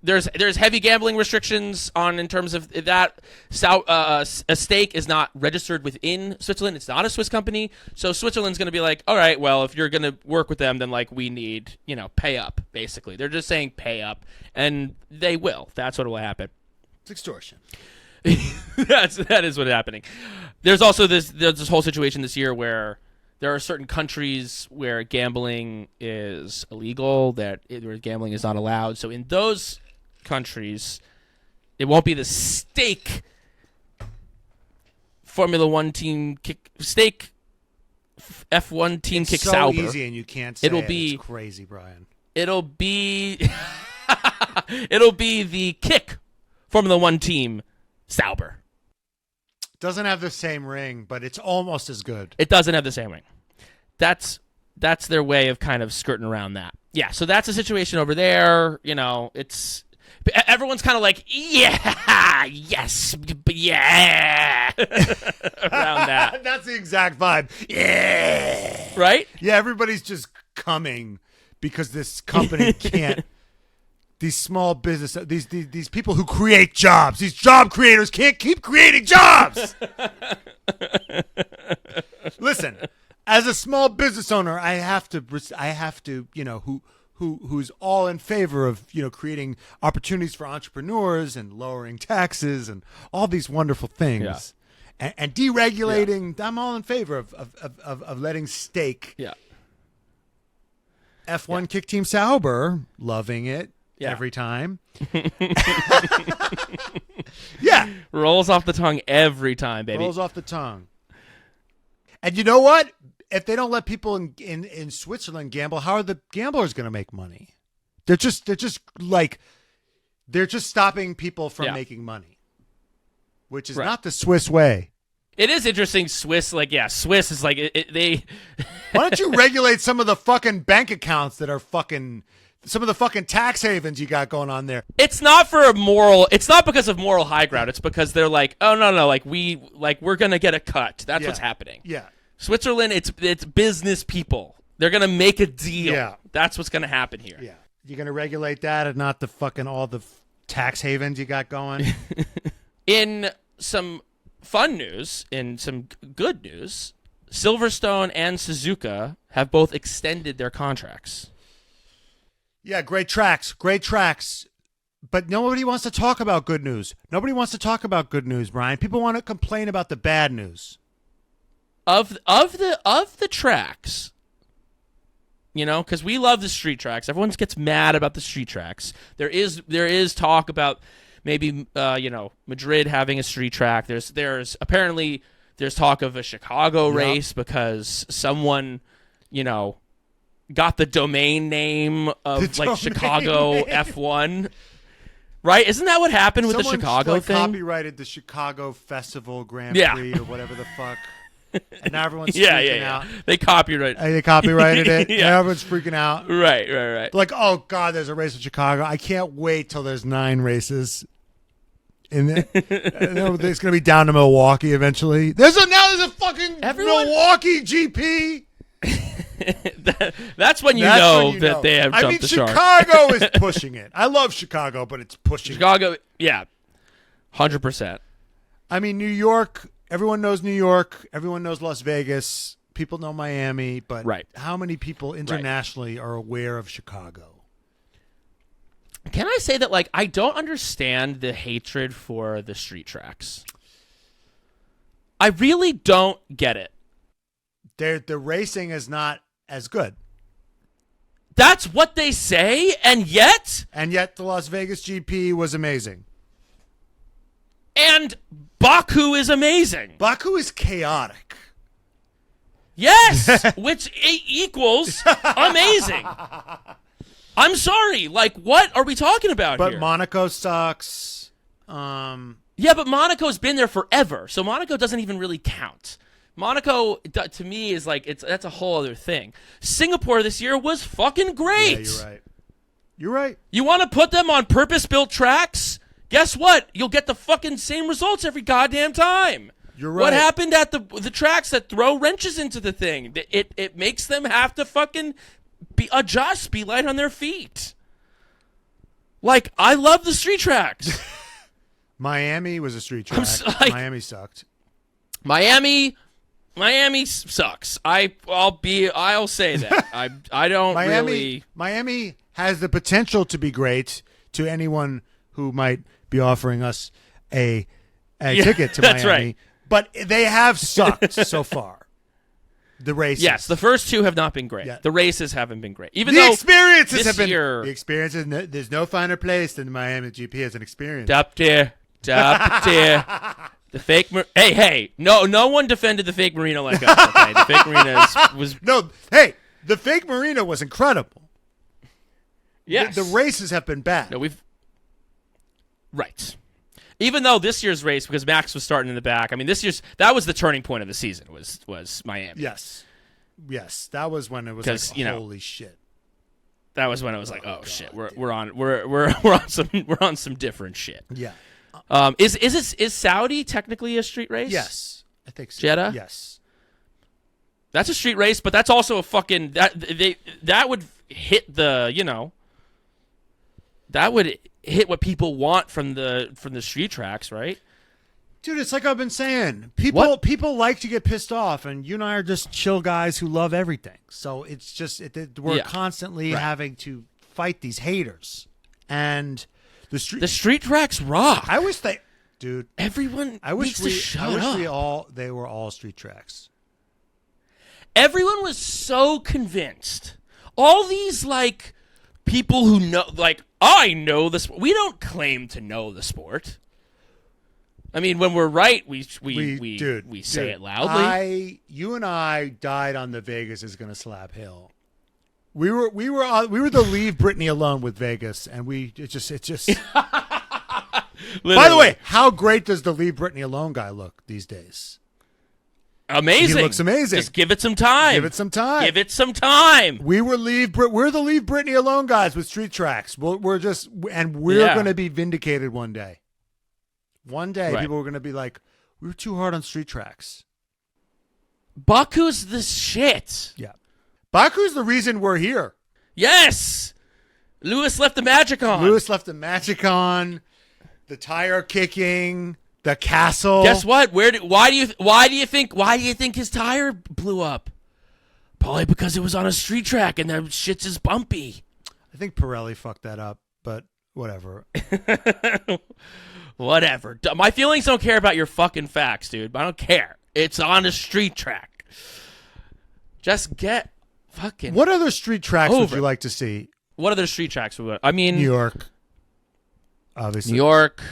there's heavy gambling restrictions in terms of that. A stake is not registered within Switzerland. It's not a Swiss company. So Switzerland's going to be like, all right, well, if you're going to work with them, then like we need, pay up, basically. They're just saying pay up, and they will. That's what will happen. It's extortion. That is what's happening. There's also this whole situation this year where there are certain countries where gambling is illegal, where gambling is not allowed. So in those countries, it won't be the stake Formula One team kick stake F1 team kick so Sauber. Easy, and you can't say it's crazy, Brian. It'll be the kick Formula One team Sauber. Doesn't have the same ring, but it's almost as good. It doesn't have the same ring. That's their way of kind of skirting around that. Yeah, so that's the situation over there. It's everyone's kind of like, yeah, yes, yeah, around that. That's the exact vibe. Yeah, right? Yeah, everybody's just coming because this company can't. These small business, these people who create jobs, these job creators can't keep creating jobs. Listen, as a small business owner, I have to, who's all in favor of, creating opportunities for entrepreneurs and lowering taxes and all these wonderful things, and deregulating. Yeah. I'm all in favor of letting stake. Yeah. F1 kick team Sauber, loving it. Yeah. Every time. Yeah. Rolls off the tongue every time, baby. Rolls off the tongue. And you know what? If they don't let people in Switzerland gamble, how are the gamblers going to make money? They're just stopping people from making money, which is not the Swiss way. It is interesting. Swiss is like they. Why don't you regulate some of the fucking bank accounts that are fucking. Some of the fucking tax havens you got going on there. It's not because of moral high ground. It's because they're like, oh no, we're gonna get a cut. That's what's happening. Yeah. Switzerland, it's business people. They're gonna make a deal. Yeah. That's what's gonna happen here. Yeah. You're gonna regulate that and not the fucking all the tax havens you got going. In some fun news, in some good news, Silverstone and Suzuka have both extended their contracts. Yeah, great tracks. But nobody wants to talk about good news. Nobody wants to talk about good news, Brian. People want to complain about the bad news. Of the tracks, because we love the street tracks. Everyone gets mad about the street tracks. There is talk about maybe Madrid having a street track. There's apparently talk of a Chicago race because someone got the domain name of Chicago F1. Right? Isn't that what happened with the Chicago thing? Copyrighted the Chicago Festival Grand Prix or whatever the fuck. And now everyone's freaking out. They copyrighted it. Yeah. Everyone's freaking out. Right. Like, oh God, there's a race in Chicago. I can't wait till there's 9 races. And it's going to be down to Milwaukee eventually. There's a fucking Milwaukee GP. That's when you know that they have jumped the shark. Chicago is pushing it. I love Chicago, but it's pushing Chicago, 100%. I mean, New York, everyone knows New York. Everyone knows Las Vegas. People know Miami. But how many people internationally are aware of Chicago? Can I say that, I don't understand the hatred for the street tracks. I really don't get it. The racing is not as good. That's what they say, and yet the Las Vegas GP was amazing. And Baku is amazing. Baku is chaotic. Yes, which equals amazing. I'm sorry. What are we talking about here? But Monaco sucks. Yeah, but Monaco's been there forever, so Monaco doesn't even really count. Monaco, to me, is like that's a whole other thing. Singapore this year was fucking great. Yeah, you're right. You're right. You want to put them on purpose-built tracks? Guess what? You'll get the fucking same results every goddamn time. You're right. What happened at the tracks that throw wrenches into the thing? It makes them have to fucking be light on their feet. Like, I love the street tracks. Miami was a street track. Miami sucked. Miami sucks. I'll say that. I don't really. Miami has the potential to be great to anyone who might be offering us a ticket to that's Miami. Right. But they have sucked so far. The races. Yes, the first two have not been great. Yeah. The races haven't been great. Even the though experiences have been. Year, the experiences. There's no finer place than the Miami GP as an experience. Top tier. The fake. Hey. No one defended the fake marina like us. Okay, the fake marina was. No. Hey, the fake marina was incredible. Yes. The races have been bad. No, right. Even though this year's race, because Max was starting in the back, I mean, that was the turning point of the season. Was Miami? Yes, that was when it was like, holy shit. That was when it was like, oh God, shit, we're on some different shit. Yeah. Is Saudi technically a street race? Yes, I think so. Jeddah? Yes. That's a street race, but that's also a fucking that would hit the that would hit what people want from the street tracks, right? Dude, it's like I've been saying. People like to get pissed off, and you and I are just chill guys who love everything. So it's just we're constantly having to fight these haters, and the street tracks rock. I wish everyone. I wish they were all street tracks. Everyone was so convinced. All these like people who know, like, I know this. We don't claim to know the sport. I mean, when we're right, we say it loudly. You and I died on the Vegas is going to slap hill. We were the leave Brittany alone with Vegas, and it just. By the way, how great does the leave Brittany alone guy look these days? Amazing. He looks amazing. Just give it some time. Give it some time. We're the leave Brittany alone guys with street tracks. We're going to be vindicated one day. One day, people are going to be like, we were too hard on street tracks. Baku's the shit. Yeah. Baku's the reason we're here. Yes. Lewis left the magic on. The tire kicking. The castle. Guess what? Why do you think his tire blew up? Probably because it was on a street track and that shit's is bumpy. I think Pirelli fucked that up, but whatever. Whatever. My feelings don't care about your fucking facts, dude. I don't care. It's on a street track. Just get fucking. What other street tracks would you like to see? What other street tracks would? I mean, New York. Obviously, New York.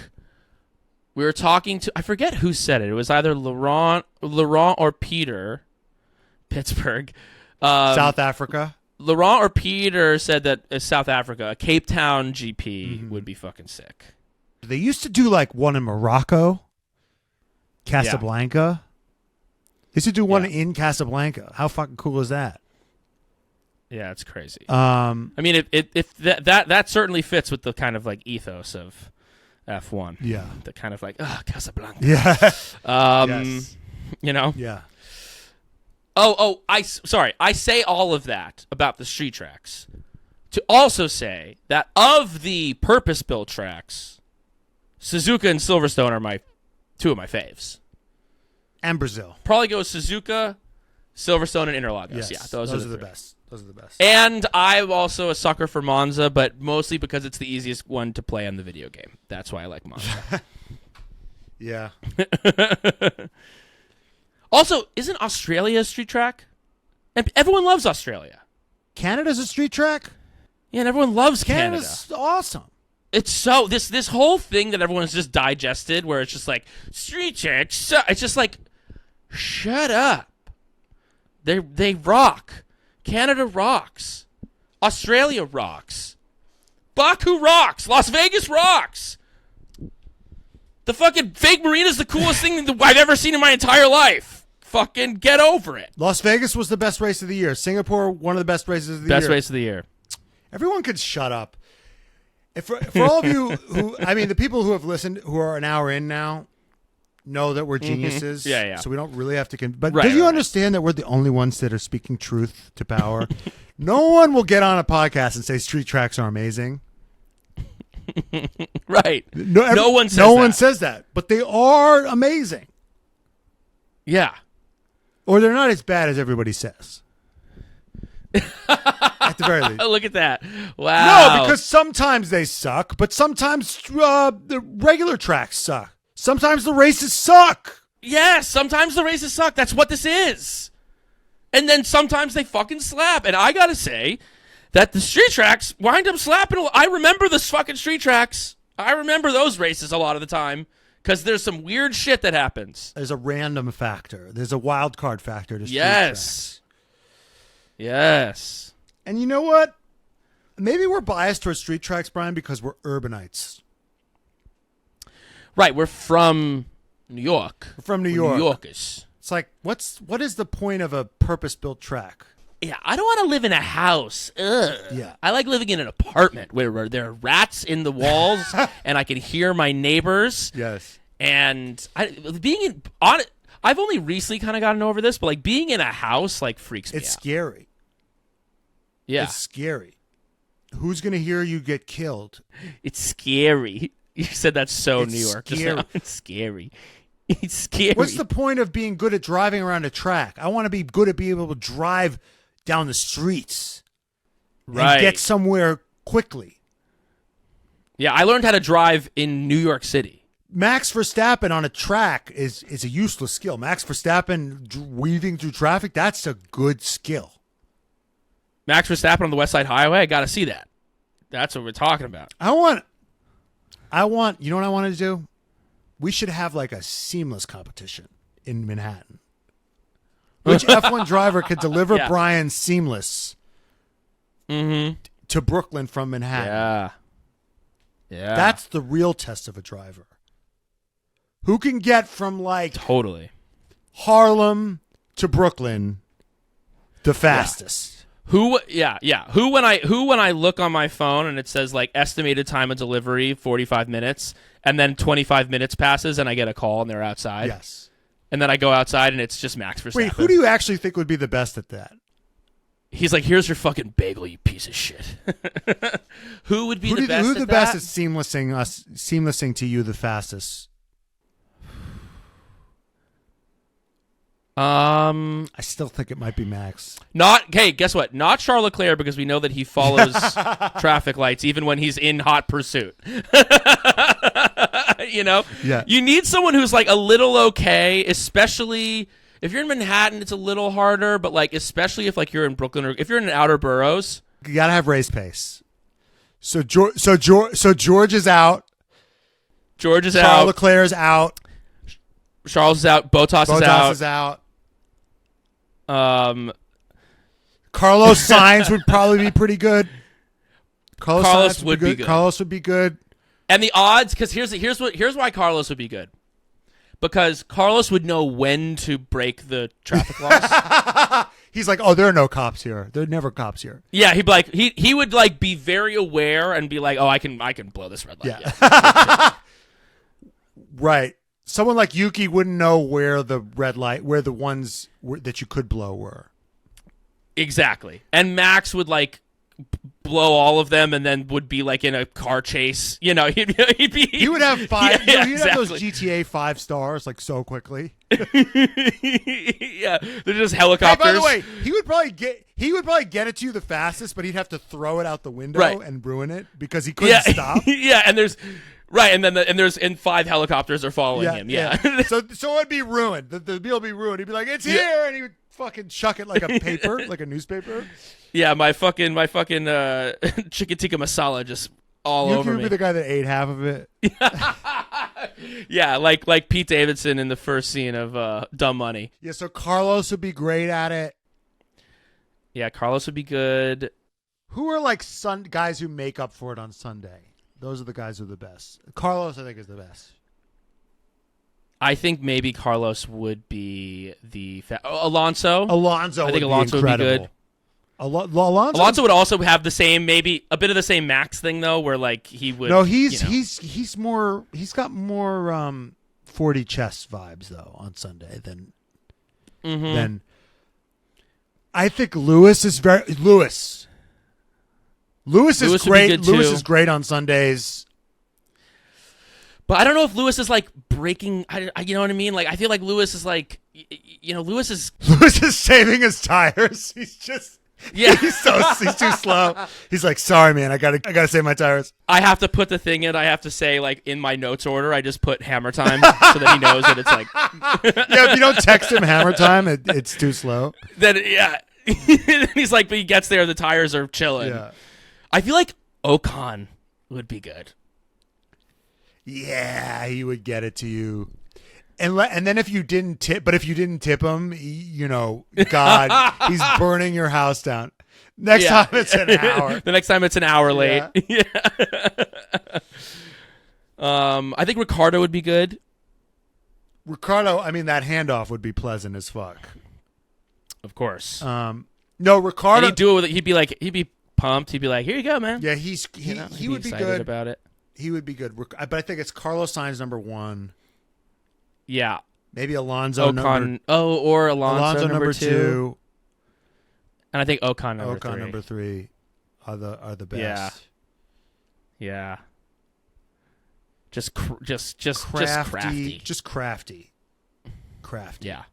We were talking to, I forget who said it. It was either Laurent or Peter. Pittsburgh. South Africa. Laurent or Peter said that South Africa, a Cape Town GP would be fucking sick. They used to do like one in Morocco, Casablanca. They used to do one in Casablanca. How fucking cool is that? Yeah, it's crazy. I mean, that certainly fits with the kind of like ethos of F1. Yeah. The kind of like, Casablanca. Yeah. Yes. You know? Yeah. Sorry. I say all of that about the street tracks to also say that of the purpose-built tracks, Suzuka and Silverstone are two of my faves. And Brazil. Probably go Suzuka, Silverstone, and Interlagos. Yes, Yeah, those are the best. Those are the best. And I'm also a sucker for Monza, but mostly because it's the easiest one to play on the video game. That's why I like Monza. Yeah. Also, isn't Australia a street track? And everyone loves Australia. Canada's a street track? Yeah, and everyone loves Canada's awesome. It's so this whole thing that everyone's just digested, where it's just like street tracks. It's just like, shut up. They rock. Canada rocks. Australia rocks. Baku rocks. Las Vegas rocks. The fucking fake marina is the coolest thing that I've ever seen in my entire life. fucking get over it. Las Vegas was the best race of the year. Singapore, one of the best races of the year. Best race of the year. Everyone could shut up. For all of you who, I mean, the people who have listened, who are an hour in now, know that we're geniuses. Yeah. So we don't really have to. But Right, do you right. understand that we're the only ones that are speaking truth to power? No one will get on a podcast and say street tracks are amazing. Right. No one says No that. one says that, but they are amazing. Yeah. Or they're not as bad as everybody says. At the very least. Look at that. Wow. No, because sometimes they suck, but sometimes the regular tracks suck. Sometimes the races suck. Yes, sometimes the races suck. That's what this is. And then sometimes they fucking slap. And I gotta say that the street tracks wind up slapping. I remember the fucking street tracks. I remember those races a lot of the time because there's some weird shit that happens. There's a random factor. There's a wild card factor to street Yes. tracks. Yes. And you know what? Maybe we're biased towards street tracks, Brian, because we're urbanites. Right, we're from New York. We're from New We're York. New Yorkers. It's like, what is the point of a purpose-built track? Yeah, I don't want to live in a house. Ugh. Yeah. I like living in an apartment where there are rats in the walls and I can hear my neighbors. Yes. And I've only recently kind of gotten over this, but like being in a house like freaks me It's out. scary. Yeah, It's scary. Who's going to hear you get killed? it's scary. You said that so It's New York. just scary. now. It's scary. It's scary. What's the point of being good at driving around a track? I want to be good at being able to drive down the streets right? and get somewhere quickly. Yeah, I learned how to drive in New York City. Max Verstappen on a track is a useless skill. Max Verstappen weaving through traffic, that's a good skill. Max Verstappen on the West Side Highway. I got to see that. That's what we're talking about. I want, you know what I want to do? We should have like a seamless competition in Manhattan. Which F1 driver could deliver Yeah. Brian seamless Mm-hmm. to Brooklyn from Manhattan? Yeah. Yeah. That's the real test of a driver. Who can get from like totally. Harlem to Brooklyn the fastest? Who when I look on my phone and it says like estimated time of delivery 45 minutes and then 25 minutes passes and I get a call and they're outside. Yes. And then I go outside and it's just Max Verstappen. Wait, who do you actually think would be the best at that? He's like, "Here's your fucking bagel, you piece of shit." Who would be the best? Who's at the best that? at seamlessing to you the fastest? I still think it might be Max. Hey, guess what? Not Charles Leclerc because we know that he follows traffic lights even when he's in hot pursuit. You know? Yeah. You need someone who's like a little okay, especially if you're in Manhattan, it's a little harder, but like especially if like you're in Brooklyn or if you're in the outer boroughs. You gotta have race pace. So George is out. George is Charles out. Leclerc is out. Charles is out. Bottas Bottas is out. is out. Carlos Sainz would probably be pretty good. Carlos Sainz would be good. Carlos would be good. And the odds, because here's why Carlos would be good. Because Carlos would know when to break the traffic laws. He's like, oh, there are no cops here. There are never cops here. Yeah, he'd be like he would like be very aware and be like, oh, I can blow this red light. Yeah. Right. Someone like Yuki wouldn't know where the red light, where the ones that you could blow were. Exactly. And Max would like blow all of them and then would be like in a car chase. You know, he'd be. He would have five. Yeah, He'd have those exactly. GTA 5 stars like so quickly. Yeah, they're just Hey, helicopters. by the way, he would probably get it to you the fastest, but he'd have to throw it out the window Right. and ruin it because he couldn't stop. Yeah, and there's right, and then and 5 helicopters are following him. Yeah. so it'd be ruined. The deal would be ruined. He'd be like, "It's here," and he would fucking chuck it like a paper, like a newspaper. Yeah, my fucking chicken tikka masala just all Yuki over would me. be the guy that ate half of it. Yeah, like Pete Davidson in the first scene of Dumb Money. Yeah, so Carlos would be great at it. Yeah, Carlos would be good. Who are like guys who make up for it on Sunday? Those are the guys who are the best. Carlos, I think, is the best. I think maybe Carlos would be the Alonso. Alonso I think would Alonso be would be good. good. Alonso would also have the same, maybe a bit of the same Max thing though, where like he would. No, he's more. He's got more 40 chess vibes though on Sunday than. I think Lewis is Lewis. Lewis is great. Lewis is great on Sundays. But I don't know if Lewis is like breaking. You know what I mean? Like I feel like Lewis is like, Lewis is saving his tires. He's just. Yeah, he's too slow. He's like, sorry, man, I gotta save my tires. I have to put the thing in. I have to say, like, in my notes order, I just put hammer time so that he knows that it's like. Yeah, if you don't text him hammer time, it's too slow. Then he's like, but he gets there, the tires are chilling. Yeah. I feel like Ocon would be good. Yeah, he would get it to you. And then if you didn't tip him, God, he's burning your house down. Next time it's an hour. The next time it's an hour late. Yeah. I think Ricciardo would be good. Ricciardo, I mean, that handoff would be pleasant as fuck. Of course. No, Ricciardo. And he'd do it with. He'd be pumped. He'd be like, "Here you go, man." Yeah, he would be good about it. He would be good, but I think it's Carlos Sainz number 1. Yeah. Maybe Alonso or Alonso number 2. And I think Ocon number 3 are the best. Yeah. Just crafty. Just crafty. Yeah.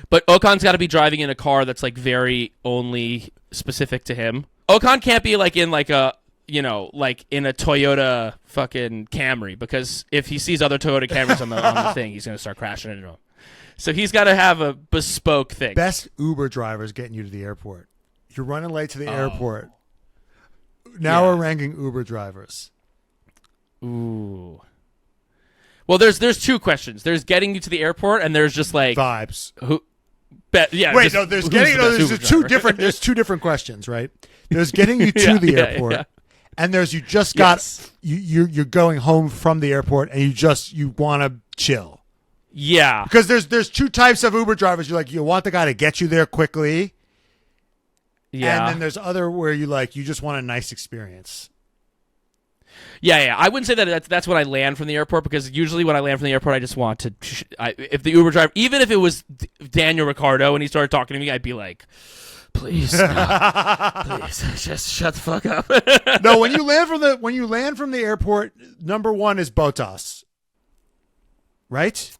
But Ocon's got to be driving in a car that's like very only specific to him. Ocon can't be like in like a like in a Toyota fucking Camry, because if he sees other Toyota Camrys on the thing, he's going to start crashing into them. So he's got to have a bespoke thing. Best Uber drivers getting you to the airport. You're running late to the airport. Now we're ranking Uber drivers. Ooh. Well, there's 2 questions. There's getting you to the airport, and there's just like vibes. There's There's 2 different questions, right? There's getting you to the airport, and there's you just got you're going home from the airport, and you want to chill. Yeah, because there's 2 types of Uber drivers. You want the guy to get you there quickly. Yeah, and then there's other where you just want a nice experience. Yeah. I wouldn't say that's when I land from the airport, because usually when I land from the airport, I just want to. If the Uber driver, even if it was Daniel Ricciardo and he started talking to me, I'd be like, please, please, just shut the fuck up. No, when you land from the airport, number 1 is Bottas, right?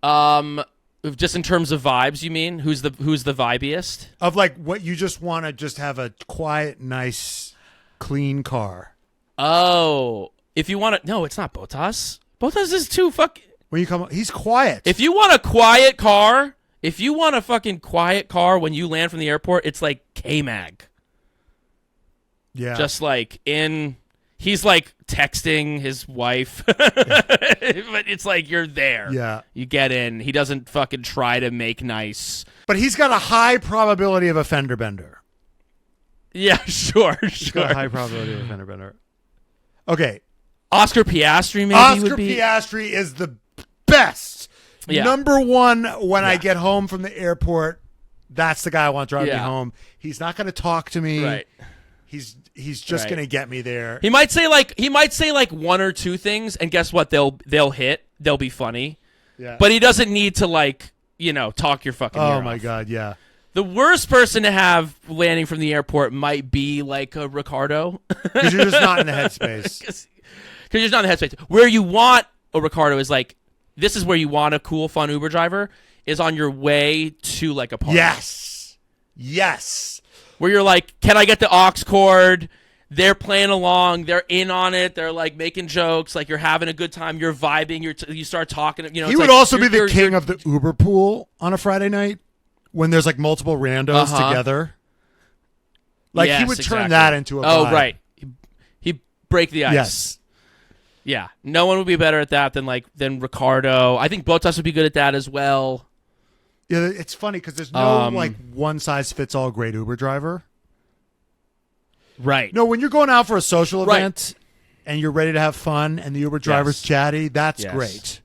Just in terms of vibes, you mean? Who's the vibiest? Of like what you just want to just have a quiet, nice, clean car. Oh, if you want to, no, it's not Bottas. Bottas is too fucking. When you come, he's quiet. If you want a quiet car, fucking quiet car when you land from the airport, it's like K-Mag. Yeah. Just like he's like texting his wife, but it's like you're there. Yeah. You get in. He doesn't fucking try to make nice. But he's got a high probability of a fender bender. Yeah, sure. He's got a high probability of a fender bender. Okay. Oscar Piastri Piastri is the best. Yeah. Number 1 when I get home from the airport. That's the guy I want to drive me home. He's not going to talk to me. Right. He's just going to get me there. He might say like 1 or 2 things, and guess what? They'll hit. They'll be funny. Yeah. But he doesn't need to talk your fucking ear off. Oh my god, yeah. The worst person to have landing from the airport might be like a Ricciardo. Because you're just not in the headspace. Because you're just not in the headspace. Where you want a Ricciardo is like, this is where you want a cool, fun Uber driver, is on your way to like a party. Yes. Where you're like, can I get the aux cord? They're playing along. They're in on it. They're like making jokes. Like you're having a good time. You're vibing. You start talking. He would also be the king of the Uber pool on a Friday night when there's like multiple randos together. Like he would turn that into a vibe. Oh, right. He'd break the ice. Yes. Yeah. No one would be better at that than Ricciardo. I think Bottas would be good at that as well. Yeah, it's funny because there's no one-size-fits-all great Uber driver. Right. No, when you're going out for a social event and you're ready to have fun and the Uber driver's chatty, that's great.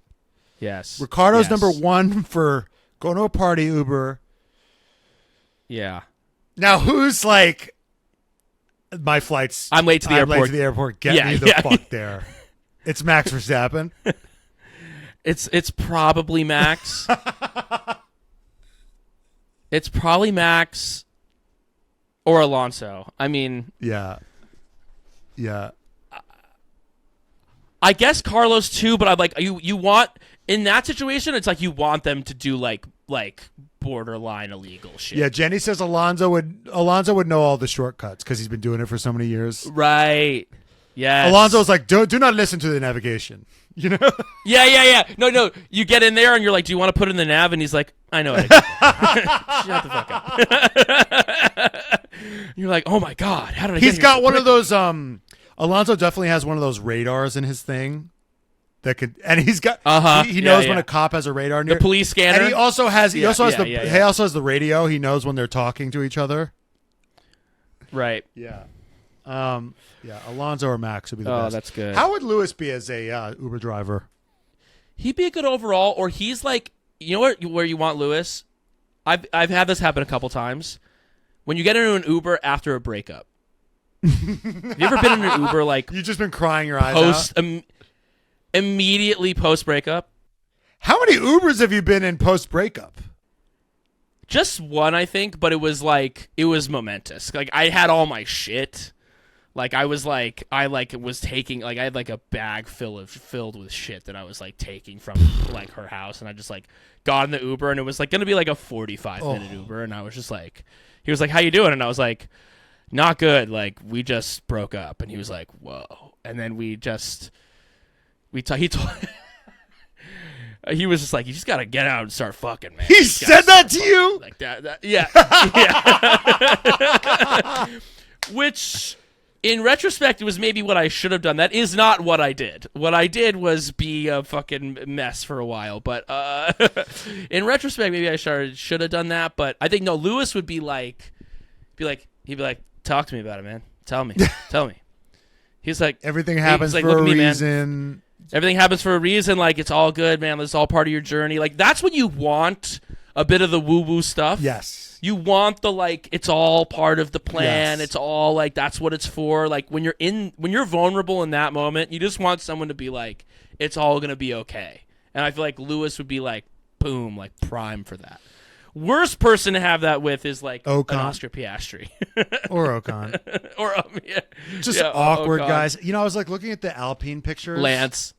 Yes. Ricciardo's Yes. number 1 for going to a party Uber. Yeah. Now, who's like, my flight's... I'm late to the airport. Late to the airport. Get me the fuck there. It's Max Verstappen. It's probably Max. It's probably Max or Alonso. I mean... Yeah. I guess Carlos too, but I'm like you want in that situation. It's like you want them to do like borderline illegal shit. Yeah, Jenny says Alonso would know all the shortcuts because he's been doing it for so many years. Right. Yeah. Alonso's like, do not listen to the navigation. You know? Yeah. No. You get in there and you're like, do you want to put in the nav? And he's like, I know it. Shut the fuck up. You're like, oh my god, how did I? He's get got here so one quick? of those. Alonso definitely has one of those radars in his thing that could, and he's got. He knows when a cop has a radar near the police scanner. and he also has. He also has the. Yeah. He also has the radio. He knows when they're talking to each other. Right. Yeah. Alonso or Max would be the best. Oh, that's good. How would Lewis be as a Uber driver? He'd be a good overall, or he's like, you know where you want Lewis? I've had this happen a couple times. When you get into an Uber after a breakup. Have you ever been in an Uber like You've just been crying your eyes out. Immediately post breakup? How many Ubers have you been in post breakup? Just one, I think, but it was momentous. Like I had all my shit. Like I was taking I had like a bag filled with shit that I was like taking from like her house, and I just like got in the Uber, and it was like gonna be like a 45-minute Uber, and I was just like, he was like, "How you doing?" And I was like, "Not good. Like we just broke up." And he was like, "Whoa." And then he told he was just like, "You just gotta get out and start fucking, man." He said that to you? Like that yeah. Which, in retrospect, it was maybe what I should have done. That is not what I did. What I did was be a fucking mess for a while. But in retrospect, maybe I should have done that. But I think, no, Lewis would he'd be like, talk to me about it, man. Tell me. He's like, everything happens like, for look a at me, man. reason. Everything happens for a reason. Like, it's all good, man. It's all part of your journey. Like, that's when you want a bit of the woo-woo stuff. Yes. You want the, like, it's all part of the plan. Yes. It's all, like, that's what it's for. Like, when you're vulnerable in that moment, you just want someone to be like, it's all going to be okay. And I feel like Lewis would be like, boom, like, prime for that. Worst person to have that with is, like, Ocon. an Oscar Piastri. Or Ocon. Or, Just awkward Ocon. guys. You know, I was like looking at the Alpine pictures. Lance.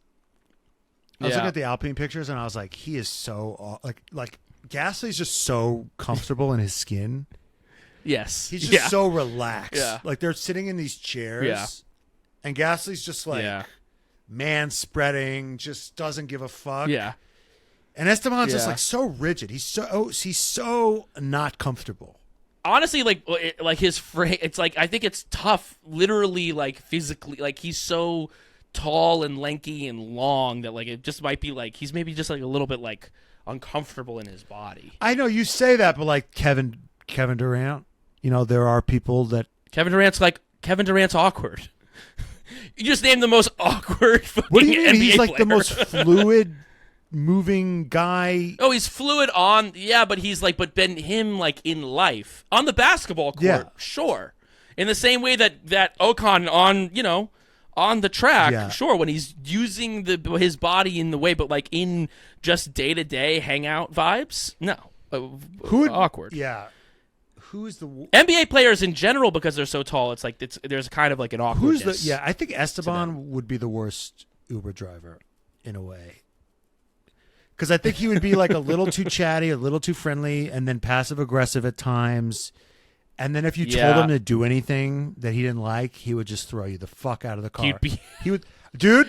I was looking at the Alpine pictures, and I was like, he is so like Gasly's just so comfortable in his skin. Yes. He's just so relaxed. Yeah. Like they're sitting in these chairs. Yeah. And Gasly's just like man spreading, just doesn't give a fuck. Yeah. And Esteban's just like so rigid. He's so not comfortable. Honestly, like his frame, it's like, I think it's tough, literally, like physically. Like he's so tall and lanky and long that like it just might be like he's maybe just like a little bit like uncomfortable in his body. I know you say that, but like Kevin Durant, you know, there are people that Kevin Durant's awkward. You just named the most awkward fucking What do you mean? NBA He's like player. the most fluid moving guy. Oh, he's fluid on, but he's like, but been him like in life on the basketball court, sure. In the same way that Ocon on the track, sure, when he's using his body in the way, but like in just day-to-day hangout vibes, no. Awkward. Yeah. Who's the NBA players in general, because they're so tall, there's kind of like an awkwardness. I think Esteban would be the worst Uber driver in a way. Because I think he would be like a little too chatty, a little too friendly, and then passive aggressive at times. And then if you told him to do anything that he didn't like, he would just throw you the fuck out of the car. He would, dude.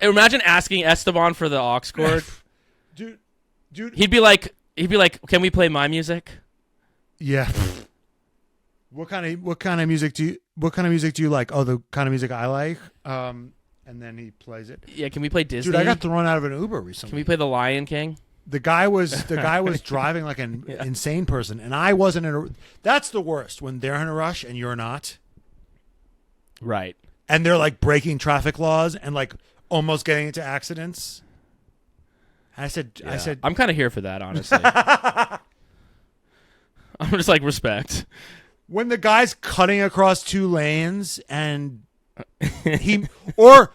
Imagine asking Esteban for the aux cord. dude. He'd be like, "Can we play my music?" Yeah. What kind of music do you like? Oh, the kind of music I like. And then he plays it. Yeah, can we play Disney? Dude, I got thrown out of an Uber recently. Can we play The Lion King? The guy was driving like an insane person, and I wasn't in a. That's the worst when they're in a rush and you're not. Right. And they're like breaking traffic laws and like almost getting into accidents. I said, I'm kind of here for that, honestly. I'm just like, respect. when the guy's cutting across 2 lanes and he or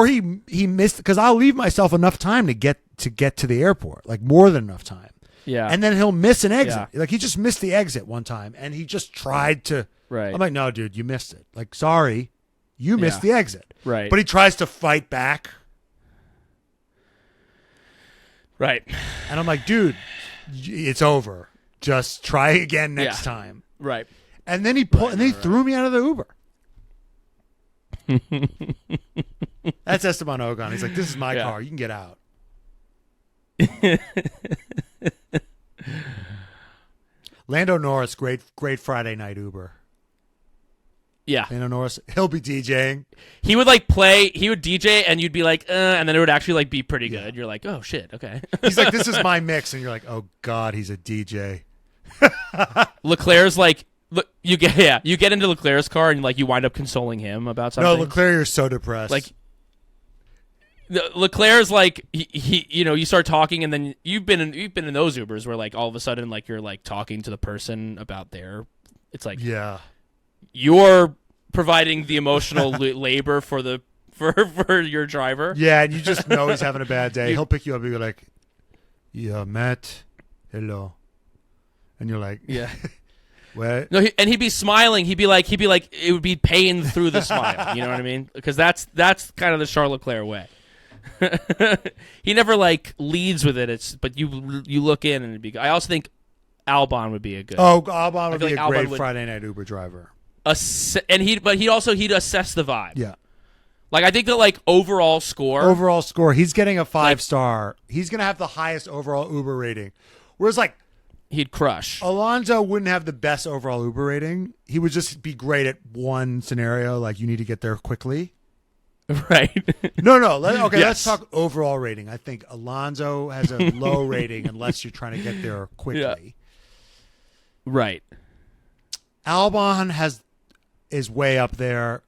he missed, because I'll leave myself enough time to get to the airport, like more than enough time. Yeah. And then he'll miss an exit. Yeah. Like he just missed the exit one time and he just tried to. Right. I'm like, no, dude, you missed it. Like, sorry, you missed the exit. Right. But he tries to fight back. Right. And I'm like, dude, it's over. Just try again next time. Right. And then he threw me out of the Uber. That's Esteban Ocon. He's like, this is my car. You can get out. Lando Norris, great Friday night Uber. Yeah. Lando Norris, he'll be DJing. He would DJ and you'd be like, and then it would actually like be pretty good. You're like, oh shit, okay. He's like, this is my mix. And you're like, oh God, he's a DJ. Leclerc's like, you get into Leclerc's car and like you wind up consoling him about something. No, Leclerc, you're so depressed. Like, Leclerc's like he you start talking and then you've been in those Ubers where like all of a sudden like you're like talking to the person about it's like you're providing the emotional labor for your driver. Yeah, and you just know he's having a bad day. He'll pick you up and be like, yeah, Matt, hello. And you're like, yeah. What? No, and he'd be smiling. He'd be like, it would be pain through the smile. You know what I mean? Because that's kind of the Charles Leclerc way. He never like leads with it. But you look in and it'd be. I also think Albon would be a good. Oh, Albon would be like a great Friday night Uber driver. And he'd assess the vibe. Yeah. Like I think that like overall score, he's getting a 5-star. He's gonna have the highest overall Uber rating. Whereas like he'd crush. Alonso wouldn't have the best overall Uber rating. He would just be great at one scenario, like you need to get there quickly. Right. No. Let's talk overall rating. I think Alonso has a low rating unless you're trying to get there quickly. Yeah. Right. Albon is way up there.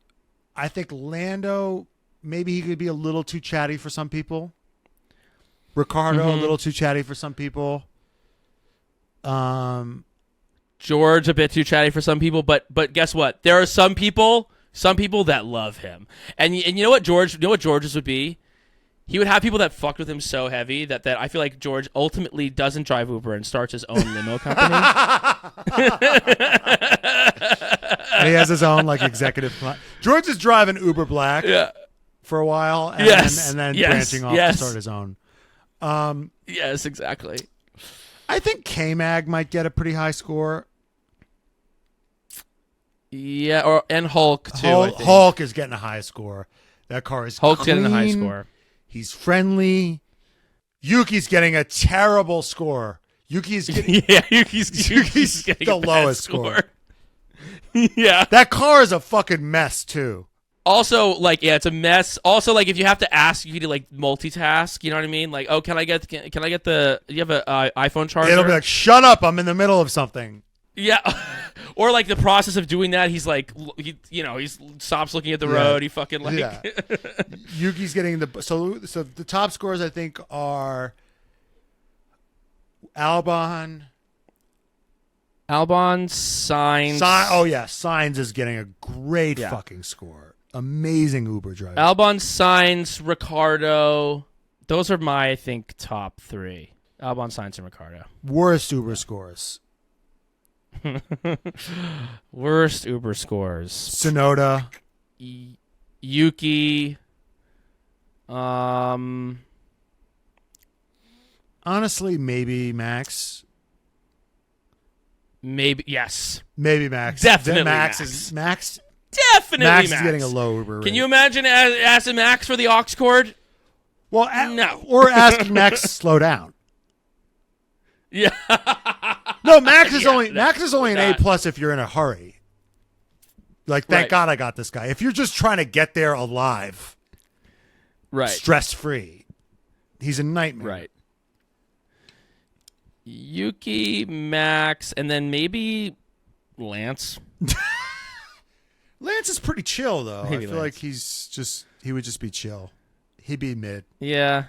I think Lando, maybe he could be a little too chatty for some people. Ricciardo, a little too chatty for some people. George, a bit too chatty for some people, but guess what? There are some people that love him. And you know what George's would be? He would have people that fucked with him so heavy that I feel like George ultimately doesn't drive Uber and starts his own limo company. And he has his own like executive plan. George is driving Uber Black for a while and then branching off to start his own. Yes, exactly. I think K-Mag might get a pretty high score. Yeah, and Hulk too. Hulk is getting a high score. That car is Hulk's clean. getting a high score. He's friendly. Yuki's getting a terrible score. Yuki's getting Yuki's getting the lowest score. Yeah, that car is a fucking mess too. Also, like, it's a mess. Also, like, if you have to ask you to like multitask, you know what I mean? Like, oh, can I get the? You have an iPhone charger? It'll be like, shut up! I'm in the middle of something. Yeah, or like the process of doing that, he's like, he stops looking at the road. He fucking like. Yeah. Yuki's getting so the top scores I think are Albon, Sainz. Sainz is getting a great fucking score. Amazing Uber driver. Albon, Sainz, Ricciardo. Those are my, I think, top 3. Albon, Sainz, and Ricciardo. Worst Uber scores. Worst Uber scores. Tsunoda. Yuki. Honestly, maybe Max. Maybe Max. Definitely Max. Max. Definitely Max Max is getting a low Uber rate. Can you imagine asking Max for the aux cord? Well, no. Or asking Max to slow down. Yeah. No, Max is only an A+ if you're in a hurry. Like, thank God I got this guy. If you're just trying to get there alive, stress-free, he's a nightmare. Right. Yuki, Max, and then maybe Lance. Lance is pretty chill, though. Maybe I feel like he would just be chill. He'd be mid. Yeah.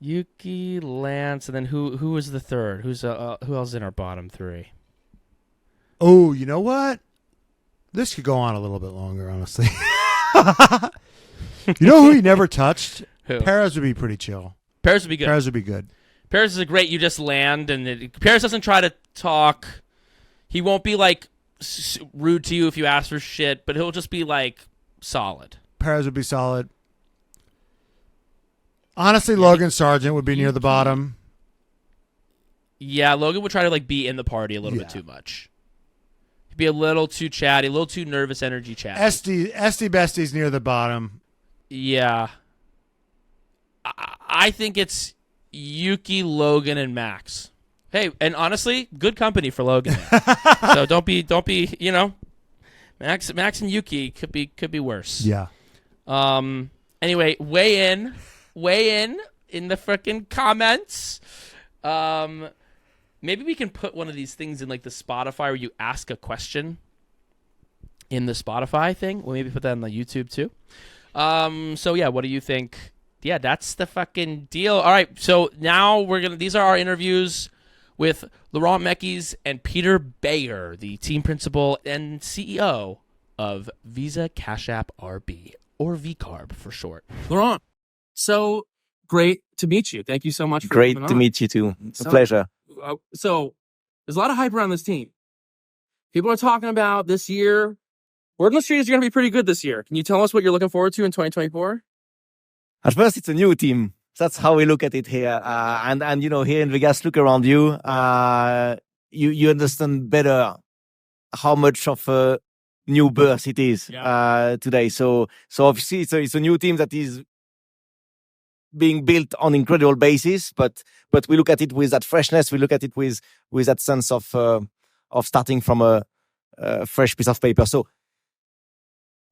Yuki, Lance, and then who was the third? Who else in our bottom three? Oh, you know what? This could go on a little bit longer, honestly. You know who he never touched? Who? Perez would be pretty chill. Perez would be good. Perez would be good. Perez is a great. You just land, and Perez doesn't try to talk. He won't be like rude to you if you ask for shit, but he'll just be like solid. Perez would be solid. Honestly, Logan Sargent would be near the bottom. Yeah, Logan would try to like be in the party a little bit too much. He'd be a little too chatty, a little too nervous energy chatty. Esty Bestie's near the bottom. Yeah. I think it's Yuki, Logan, and Max. Hey, and honestly, good company for Logan. So don't be, you know, Max and Yuki could be worse. Yeah. Anyway, weigh in the freaking comments. Maybe we can put one of these things in like the Spotify where you ask a question in the Spotify thing. We'll maybe put that on the YouTube too. So yeah, what do you think? Yeah, that's the fucking deal. All right, so now these are our interviews with Laurent Mekies and Peter Bayer, the team principal and CEO of Visa Cash App RB, or VCARB for short. Laurent, so great to meet you. Thank you so much for Great coming to on. meet you too. It's a pleasure. So there's a lot of hype around this team. People are talking about this year. Word on the street is you're going to be pretty good this year. Can you tell us what you're looking forward to in 2024? At first, it's a new team. That's how we look at it here. And you know, here in Vegas, look around you. You understand better how much of a new birth it is today. So obviously, it's a new team that is being built on incredible basis. But we look at it with that freshness. We look at it with that sense of starting from a fresh piece of paper. So.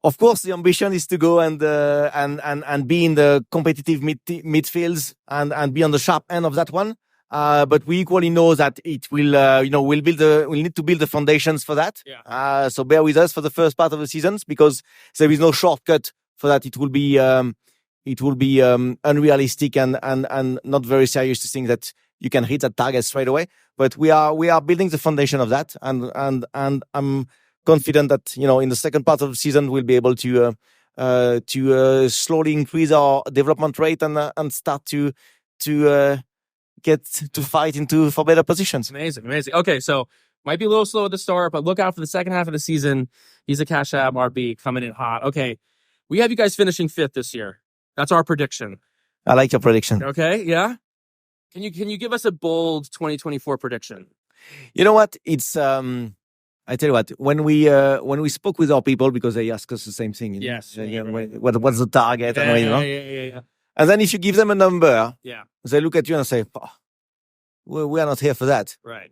Of course, the ambition is to go and be in the competitive midfields and be on the sharp end of that one. But we equally know that it will, we'll need to build the foundations for that. Yeah. So bear with us for the first part of the seasons because there is no shortcut for that. It will be unrealistic and not very serious to think that you can hit that target straight away. But we are building the foundation of that, and I'm confident that in the second part of the season we'll be able to slowly increase our development rate and start to get to fight for better positions. Amazing. Okay, so might be a little slow at the start, but look out for the second half of the season. Visa Cash App RB coming in hot. Okay, we have you guys finishing 5th this year. That's our prediction. I like your prediction. Okay, yeah. Can you give us a bold 2024 prediction? You know what? It's I tell you what, when we spoke with our people, because they ask us the same thing. Yes. What's the target? Yeah. And then if you give them a number, Yeah. they look at you and say, we are not here for that. Right.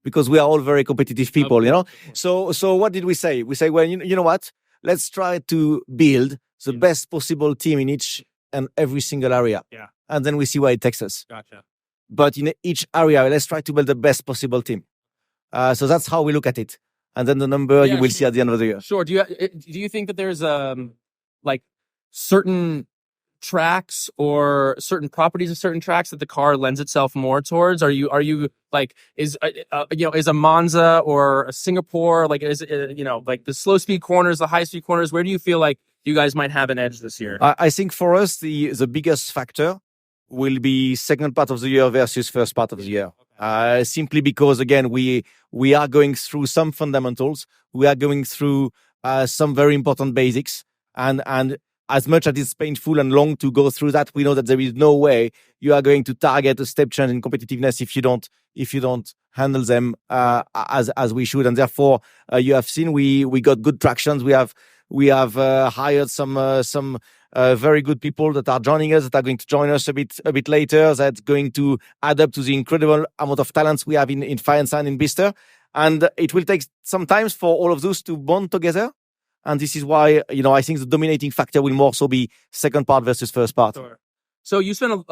Because we are all very competitive people, Okay. So what did we say? We say, well, you know what? Let's try to build the best possible team in each and every single area. Yeah. And then we see where it takes us. Gotcha. But in each area, let's try to build the best possible team. So that's how we look at it. And then the number you will see at the end of the year. Sure. Do you think that there's like certain tracks or certain properties of certain tracks that the car lends itself more towards? Are you like is a Monza or a Singapore, like is like the slow speed corners, the high speed corners? Where do you feel like you guys might have an edge this year? I think for us the biggest factor will be second part of the year versus first part of the year. Simply because, again, we are going through some fundamentals. We are going through some very important basics. And as much as it's painful and long to go through that, we know that there is no way you are going to target a step change in competitiveness if you don't handle them as we should. And therefore, you have seen we got good tractions. We have hired some very good people that are joining us, that are going to join us a bit later, that's going to add up to the incredible amount of talents we have in Feirenstein and in Bicester. And it will take some time for all of those to bond together. And this is why, I think the dominating factor will more so be second part versus first part. Sure. So you spent,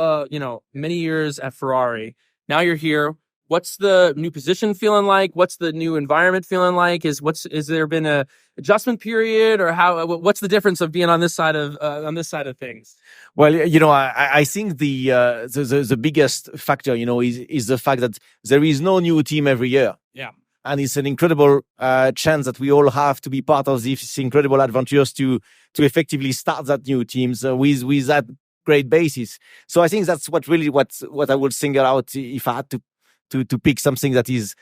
many years at Ferrari. Now you're here. What's the new position feeling like? What's the new environment feeling like? Is there been a adjustment period, or what's the difference of being on this side of things? Well, I think the biggest factor, is the fact that there is no new team every year. Yeah. And it's an incredible chance that we all have to be part of these incredible adventures to effectively start that new teams with that great basis. So I think that's what I would single out if I had to pick something that is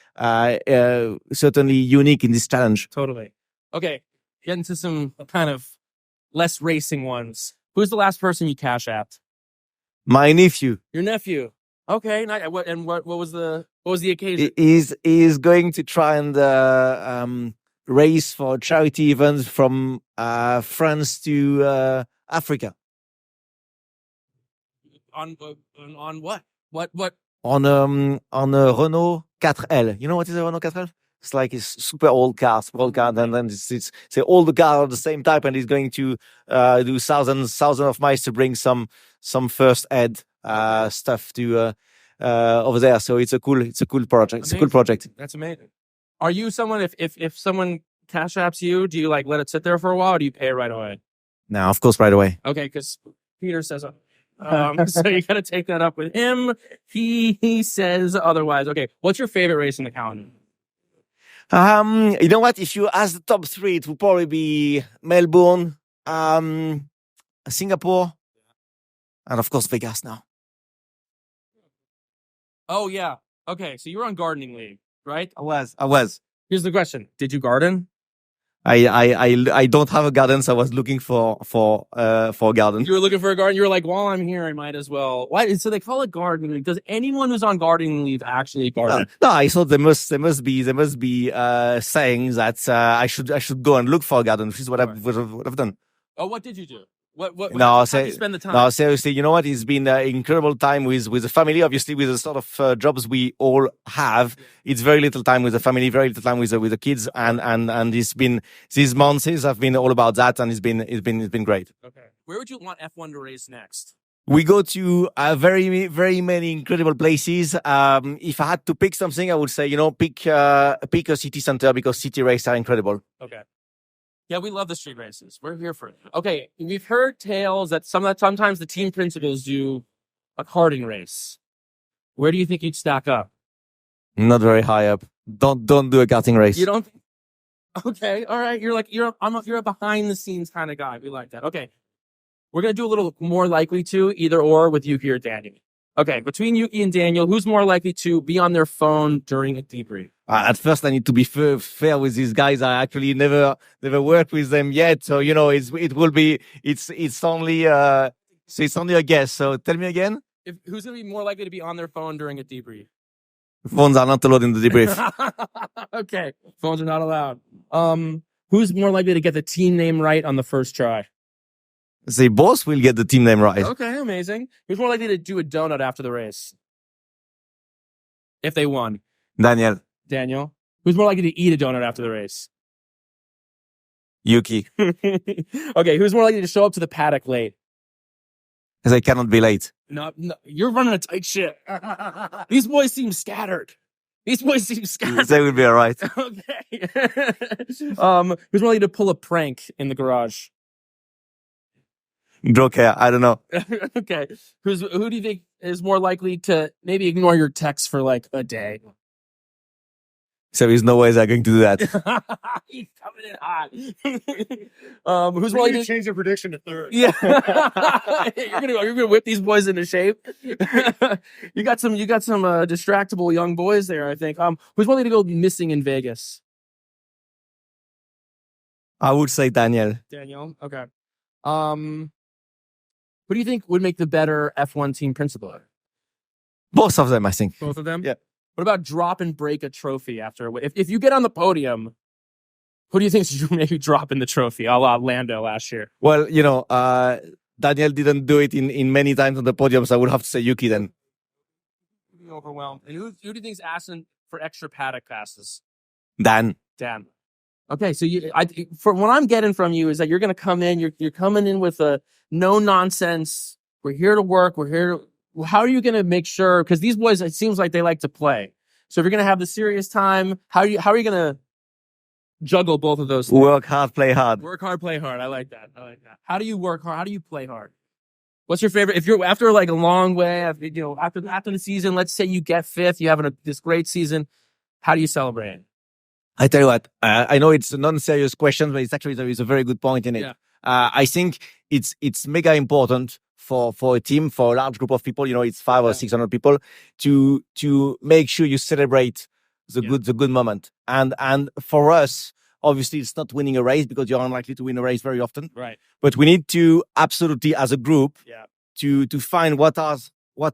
certainly unique in this challenge. Totally. Okay, get into some kind of less racing ones. Who's the last person you cash apped? My nephew. Your nephew. Okay. What was the occasion? He's going to try and race for charity events from France to Africa. On what? What? On a Renault 4L. You know what is a Renault 4L? It's like a super old car, and then it's all the cars are the same type, and he's going to do thousands of miles to bring some first aid stuff to over there. So it's a cool project. Amazing. It's a cool project. That's amazing. Are you someone, if someone cash apps you, do you like let it sit there for a while, or do you pay it right away? No, of course, right away. Okay, because Peter says so you got to take that up with him. He says otherwise. Okay, what's your favorite race in the calendar? You know what? If you ask the top three, it would probably be Melbourne, Singapore, and of course Vegas now. Oh yeah. Okay, so you were on gardening league, right? I was. Here's the question: did you garden? I don't have a garden, so I was looking for a garden. You were looking for a garden. You were like, while I'm here, I might as well. Why? So they call it gardening leave. Does anyone who's on gardening leave actually garden? No, I thought there must be saying that I should go and look for a garden, which is what I've done. Oh, what did you do? What? No, how did you spend the time? No, seriously, you know what? It's been an incredible time with the family. Obviously, with the sort of jobs we all have, it's very little time with the family, very little time with the kids, and it's been these months have been all about that, and it's been great. Okay, where would you want F1 to race next? We go to very, very many incredible places. If I had to pick something, I would say, pick a city center, because city races are incredible. Okay. Yeah, we love the street races. We're here for it. Okay, we've heard tales that sometimes the team principals do a karting race. Where do you think you'd stack up? Not very high up. Don't do a karting race. You don't? Okay, all right. You're a behind the scenes kind of guy. We like that. Okay, we're gonna do a little more likely to either or with Yuki or Daniel. Okay, between Yuki and Daniel, who's more likely to be on their phone during a debrief? At first, I need to be fair with these guys. I actually never worked with them yet, so it's only a guess. So tell me again. Who's going to be more likely to be on their phone during a debrief? Phones are not allowed in the debrief. Okay, phones are not allowed. Who's more likely to get the team name right on the first try? They both will get the team name right. Okay, amazing. Who's more likely to do a donut after the race? If they won. Daniel. Who's more likely to eat a donut after the race? Yuki. Okay, who's more likely to show up to the paddock late? Because I cannot be late. No, you're running a tight ship. These boys seem scattered. They would be all right. Okay. Who's more likely to pull a prank in the garage? Don't care. I don't know. Okay. Who do you think is more likely to maybe ignore your text for like a day? So there's no way they're going to do that. He's coming in hot. Who's more likely to change their prediction to third? Yeah. you're gonna whip these boys into shape. You got some distractible young boys there, I think. Who's more likely to go missing in Vegas? I would say Daniel. Okay. Who do you think would make the better F1 team principal? Both of them, I think. Both of them? Yeah. What about drop and break a trophy after? If you get on the podium, who do you think should maybe drop in the trophy, a la Lando last year? Well, Daniel didn't do it in many times on the podium, so I would have to say Yuki then. Overwhelmed. And who do you think is asking for extra paddock passes? Dan. Okay, so from what I'm getting from you is that you're going to come in. You're coming in with a no nonsense. We're here to work. How are you going to make sure? Because these boys, it seems like they like to play. So if you're going to have the serious time, how are you going to juggle both of those things? Work hard, play hard. Work hard, play hard. I like that. How do you work hard? How do you play hard? What's your favorite? If you're after like a long way, after the season, let's say you get fifth, you have this great season. How do you celebrate? I tell you what, I know it's a non-serious question, but it's actually, there is a very good point in it. Yeah. I think it's mega important for a team, for a large group of people, it's 500 or 600 people, to make sure you celebrate the good moment. And for us, obviously it's not winning a race because you're unlikely to win a race very often. Right. But we need to absolutely, as a group, to find what are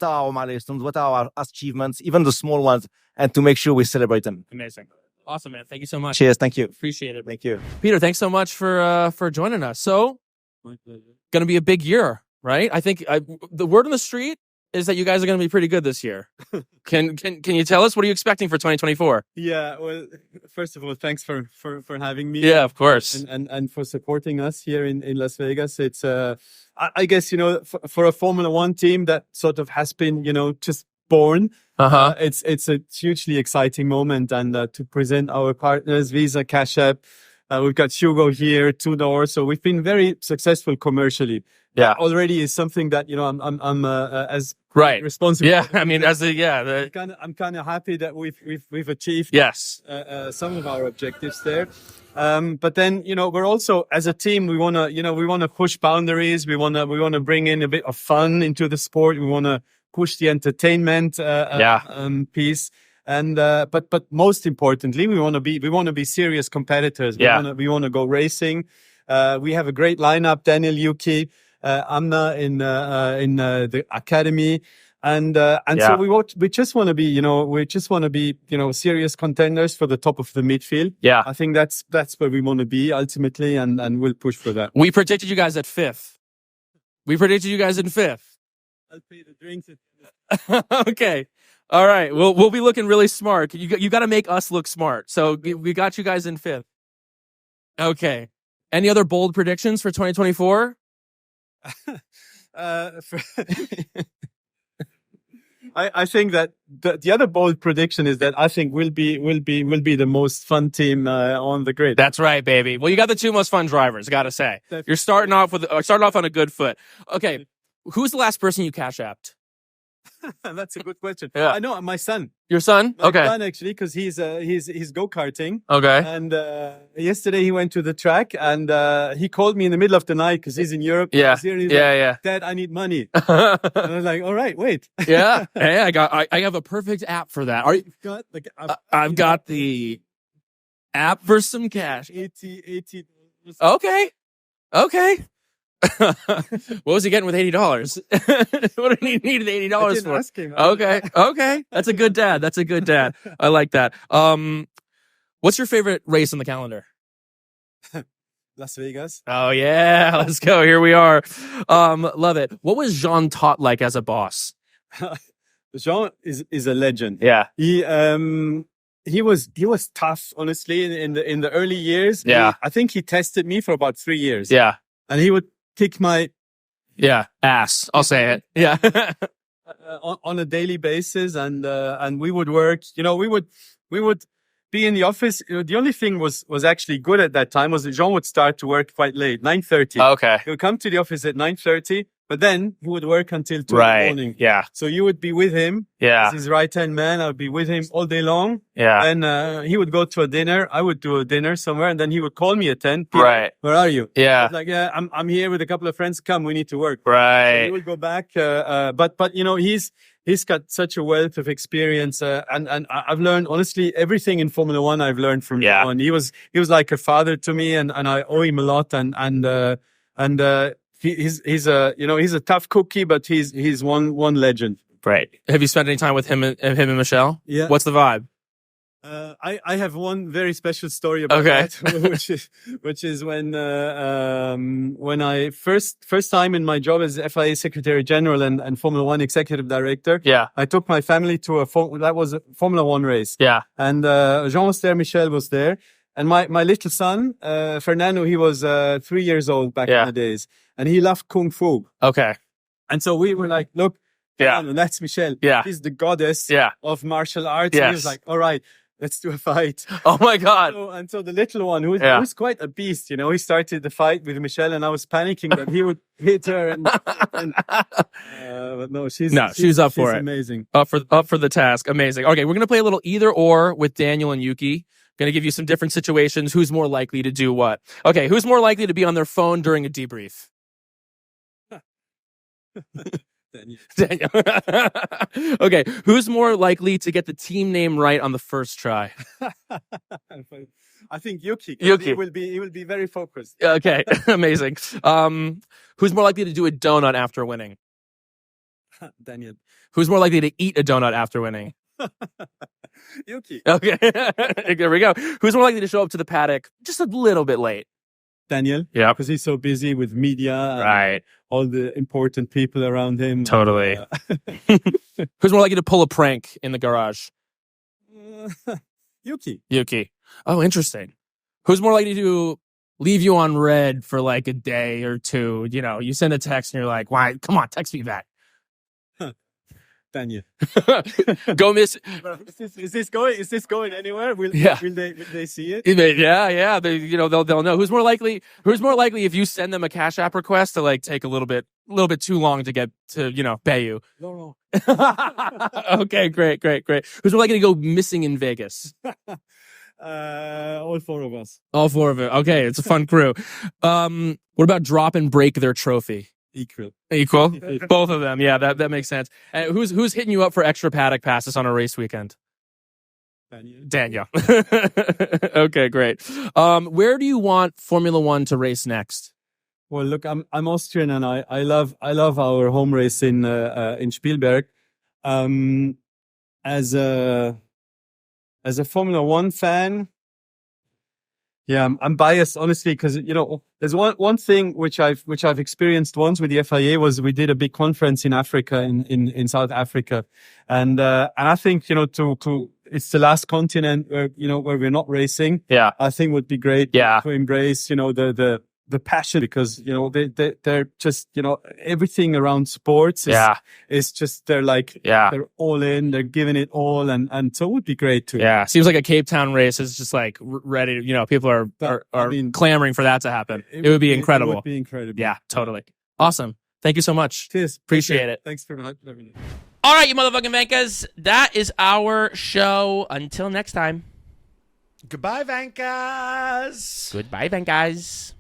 our milestones, what are our achievements, even the small ones, and to make sure we celebrate them. Amazing. Awesome, man. Thank you so much. Cheers. Thank you. Appreciate it. Thank you. Peter, thanks so much for joining us. So, going to be a big year, right? I think the word on the street is that you guys are going to be pretty good this year. Can you tell us, what are you expecting for 2024? Yeah, well, first of all, thanks for having me. Yeah, of course. And for supporting us here in Las Vegas. It's I guess, for a Formula One team that sort of has been, just born. It's a hugely exciting moment, and to present our partners, Visa, Cash App. We've got Hugo here, Two Door. So we've been very successful commercially. Yeah, already is something that I'm as right responsible. Yeah, I mean, I'm kind of happy that we've achieved some of our objectives there. But then we're also, as a team, we want to push boundaries. We want to bring in a bit of fun into the sport. We want to push the entertainment piece. And but most importantly, we want to be serious competitors. We want to go racing. We have a great lineup: Daniel, Yuki, Amna in the academy, and so we just want to be serious contenders for the top of the midfield. Yeah, I think that's where we want to be ultimately, and we'll push for that. We predicted you guys at fifth. We predicted you guys in fifth. I'll pay the drinks. Okay. All right. We'll be looking really smart. You got to make us look smart. So we got you guys in fifth. Okay. Any other bold predictions for 2024? I think that the other bold prediction is that I think we'll be the most fun team on the grid. That's right, baby. Well, you got the two most fun drivers, gotta say. Definitely. You're starting off on a good foot. Okay. Who's the last person you cash apped? That's a good question. Yeah. I know, my son. Your son? My son, actually, because he's go-karting. Okay. And yesterday he went to the track, and he called me in the middle of the night because he's in Europe. Yeah. Like, Dad, I need money. And I was like, all right, wait. Yeah. Hey, I have a perfect app for that. I've got the app for some cash. 80. Okay. What was he getting with $80? What did he need $80 for? Ask him. Okay. That's a good dad. I like that. What's your favorite race on the calendar? Las Vegas. Oh yeah, let's go. Here we are. Love it. What was Jean Todt like as a boss? Jean is a legend. Yeah. He was tough, honestly, in the early years. Yeah. I think he tested me for about 3 years. Yeah. And he would kick my ass. I'll say it. Yeah. on a daily basis, and we would work. We would be in the office. The only thing was actually good at that time was that Jean would start to work quite late, 9:30. Okay. He would come to the office at 9:30, but then he would work until 2 in the morning. Yeah. So you would be with him. Yeah. As his right-hand man. I would be with him all day long. Yeah. And he would go to a dinner. I would do a dinner somewhere, and then he would call me at 10. Right. Where are you? Yeah. I was like, yeah, I'm here with a couple of friends. Come, we need to work. Right. So he would go back. But he's got such a wealth of experience, and I've learned, honestly, everything in Formula One. I've learned from him. And he was like a father to me, and I owe him a lot. He's a tough cookie, but he's one legend. Right. Have you spent any time with him and Michelle? Yeah. What's the vibe? I have one very special story about that, which is when I first time in my job as FIA Secretary General and Formula One Executive Director. Yeah. I took my family to a Formula One race. Yeah. And Jean was there, Michel was there, and my little son Fernando, he was 3 years old back in the days, and he loved Kung Fu. Okay. And so we were like, look, Yeah. No, that's Michelle. Yeah. She's the goddess Yeah. of martial arts. And he was Yes. like, all right, let's do a fight. Oh my God. So the little one, who's quite a beast, he started the fight with Michelle, and I was panicking that he would hit her. But no, she's up for it. Amazing. Up for the task. Amazing. Okay, we're gonna play a little either or with Daniel and Yuki. Gonna give you some different situations. Who's more likely to do what? Okay, who's more likely to be on their phone during a debrief? Daniel. Okay, who's more likely to get the team name right on the first try? I think Yuki. Yuki. He will be very focused. Okay, amazing. Who's more likely to do a donut after winning? Daniel. Who's more likely to eat a donut after winning? Yuki. Okay, there we go. Who's more likely to show up to the paddock just a little bit late? Daniel. Yeah, because he's so busy with media. Right. All the important people around him. Totally. Who's more likely to pull a prank in the garage? Yuki. Yuki. Oh, interesting. Who's more likely to leave you on red for like a day or two? You send a text and you're like, "Why? Come on, text me back." Daniel. Go miss. Is this going anywhere? Will they see it? Yeah. They'll know. Who's more likely if you send them a Cash App request to like take a little bit too long to get to pay you? No. Okay, great. Who's more likely to go missing in Vegas? All four of us. All four of it. Okay, it's a fun crew. What about drop and break their trophy? Equal. Both of them. Yeah, that makes sense. And who's hitting you up for extra paddock passes on a race weekend? Daniel. Okay, great. Where do you want Formula One to race next? Well, look, I'm Austrian, and I love our home race in Spielberg. As a Formula One fan, yeah, I'm biased, honestly, because there's one thing which I've experienced once with the FIA was we did a big conference in Africa, in South Africa, and I think to it's the last continent where we're not racing. Yeah, I think would be great. Yeah. To embrace the passion, because they're just everything around sports is just they're all in, they're giving it all, and so it would be great too. Yeah, seems like a Cape Town race is just like ready. People are clamoring for that to happen. It would be incredible. It would be incredible. Yeah, totally. Awesome. Thank you so much. Cheers. Appreciate it. Thanks for having me. All right, you motherfucking Vankas. That is our show. Until next time. Goodbye, Vankas. Goodbye, Vankas.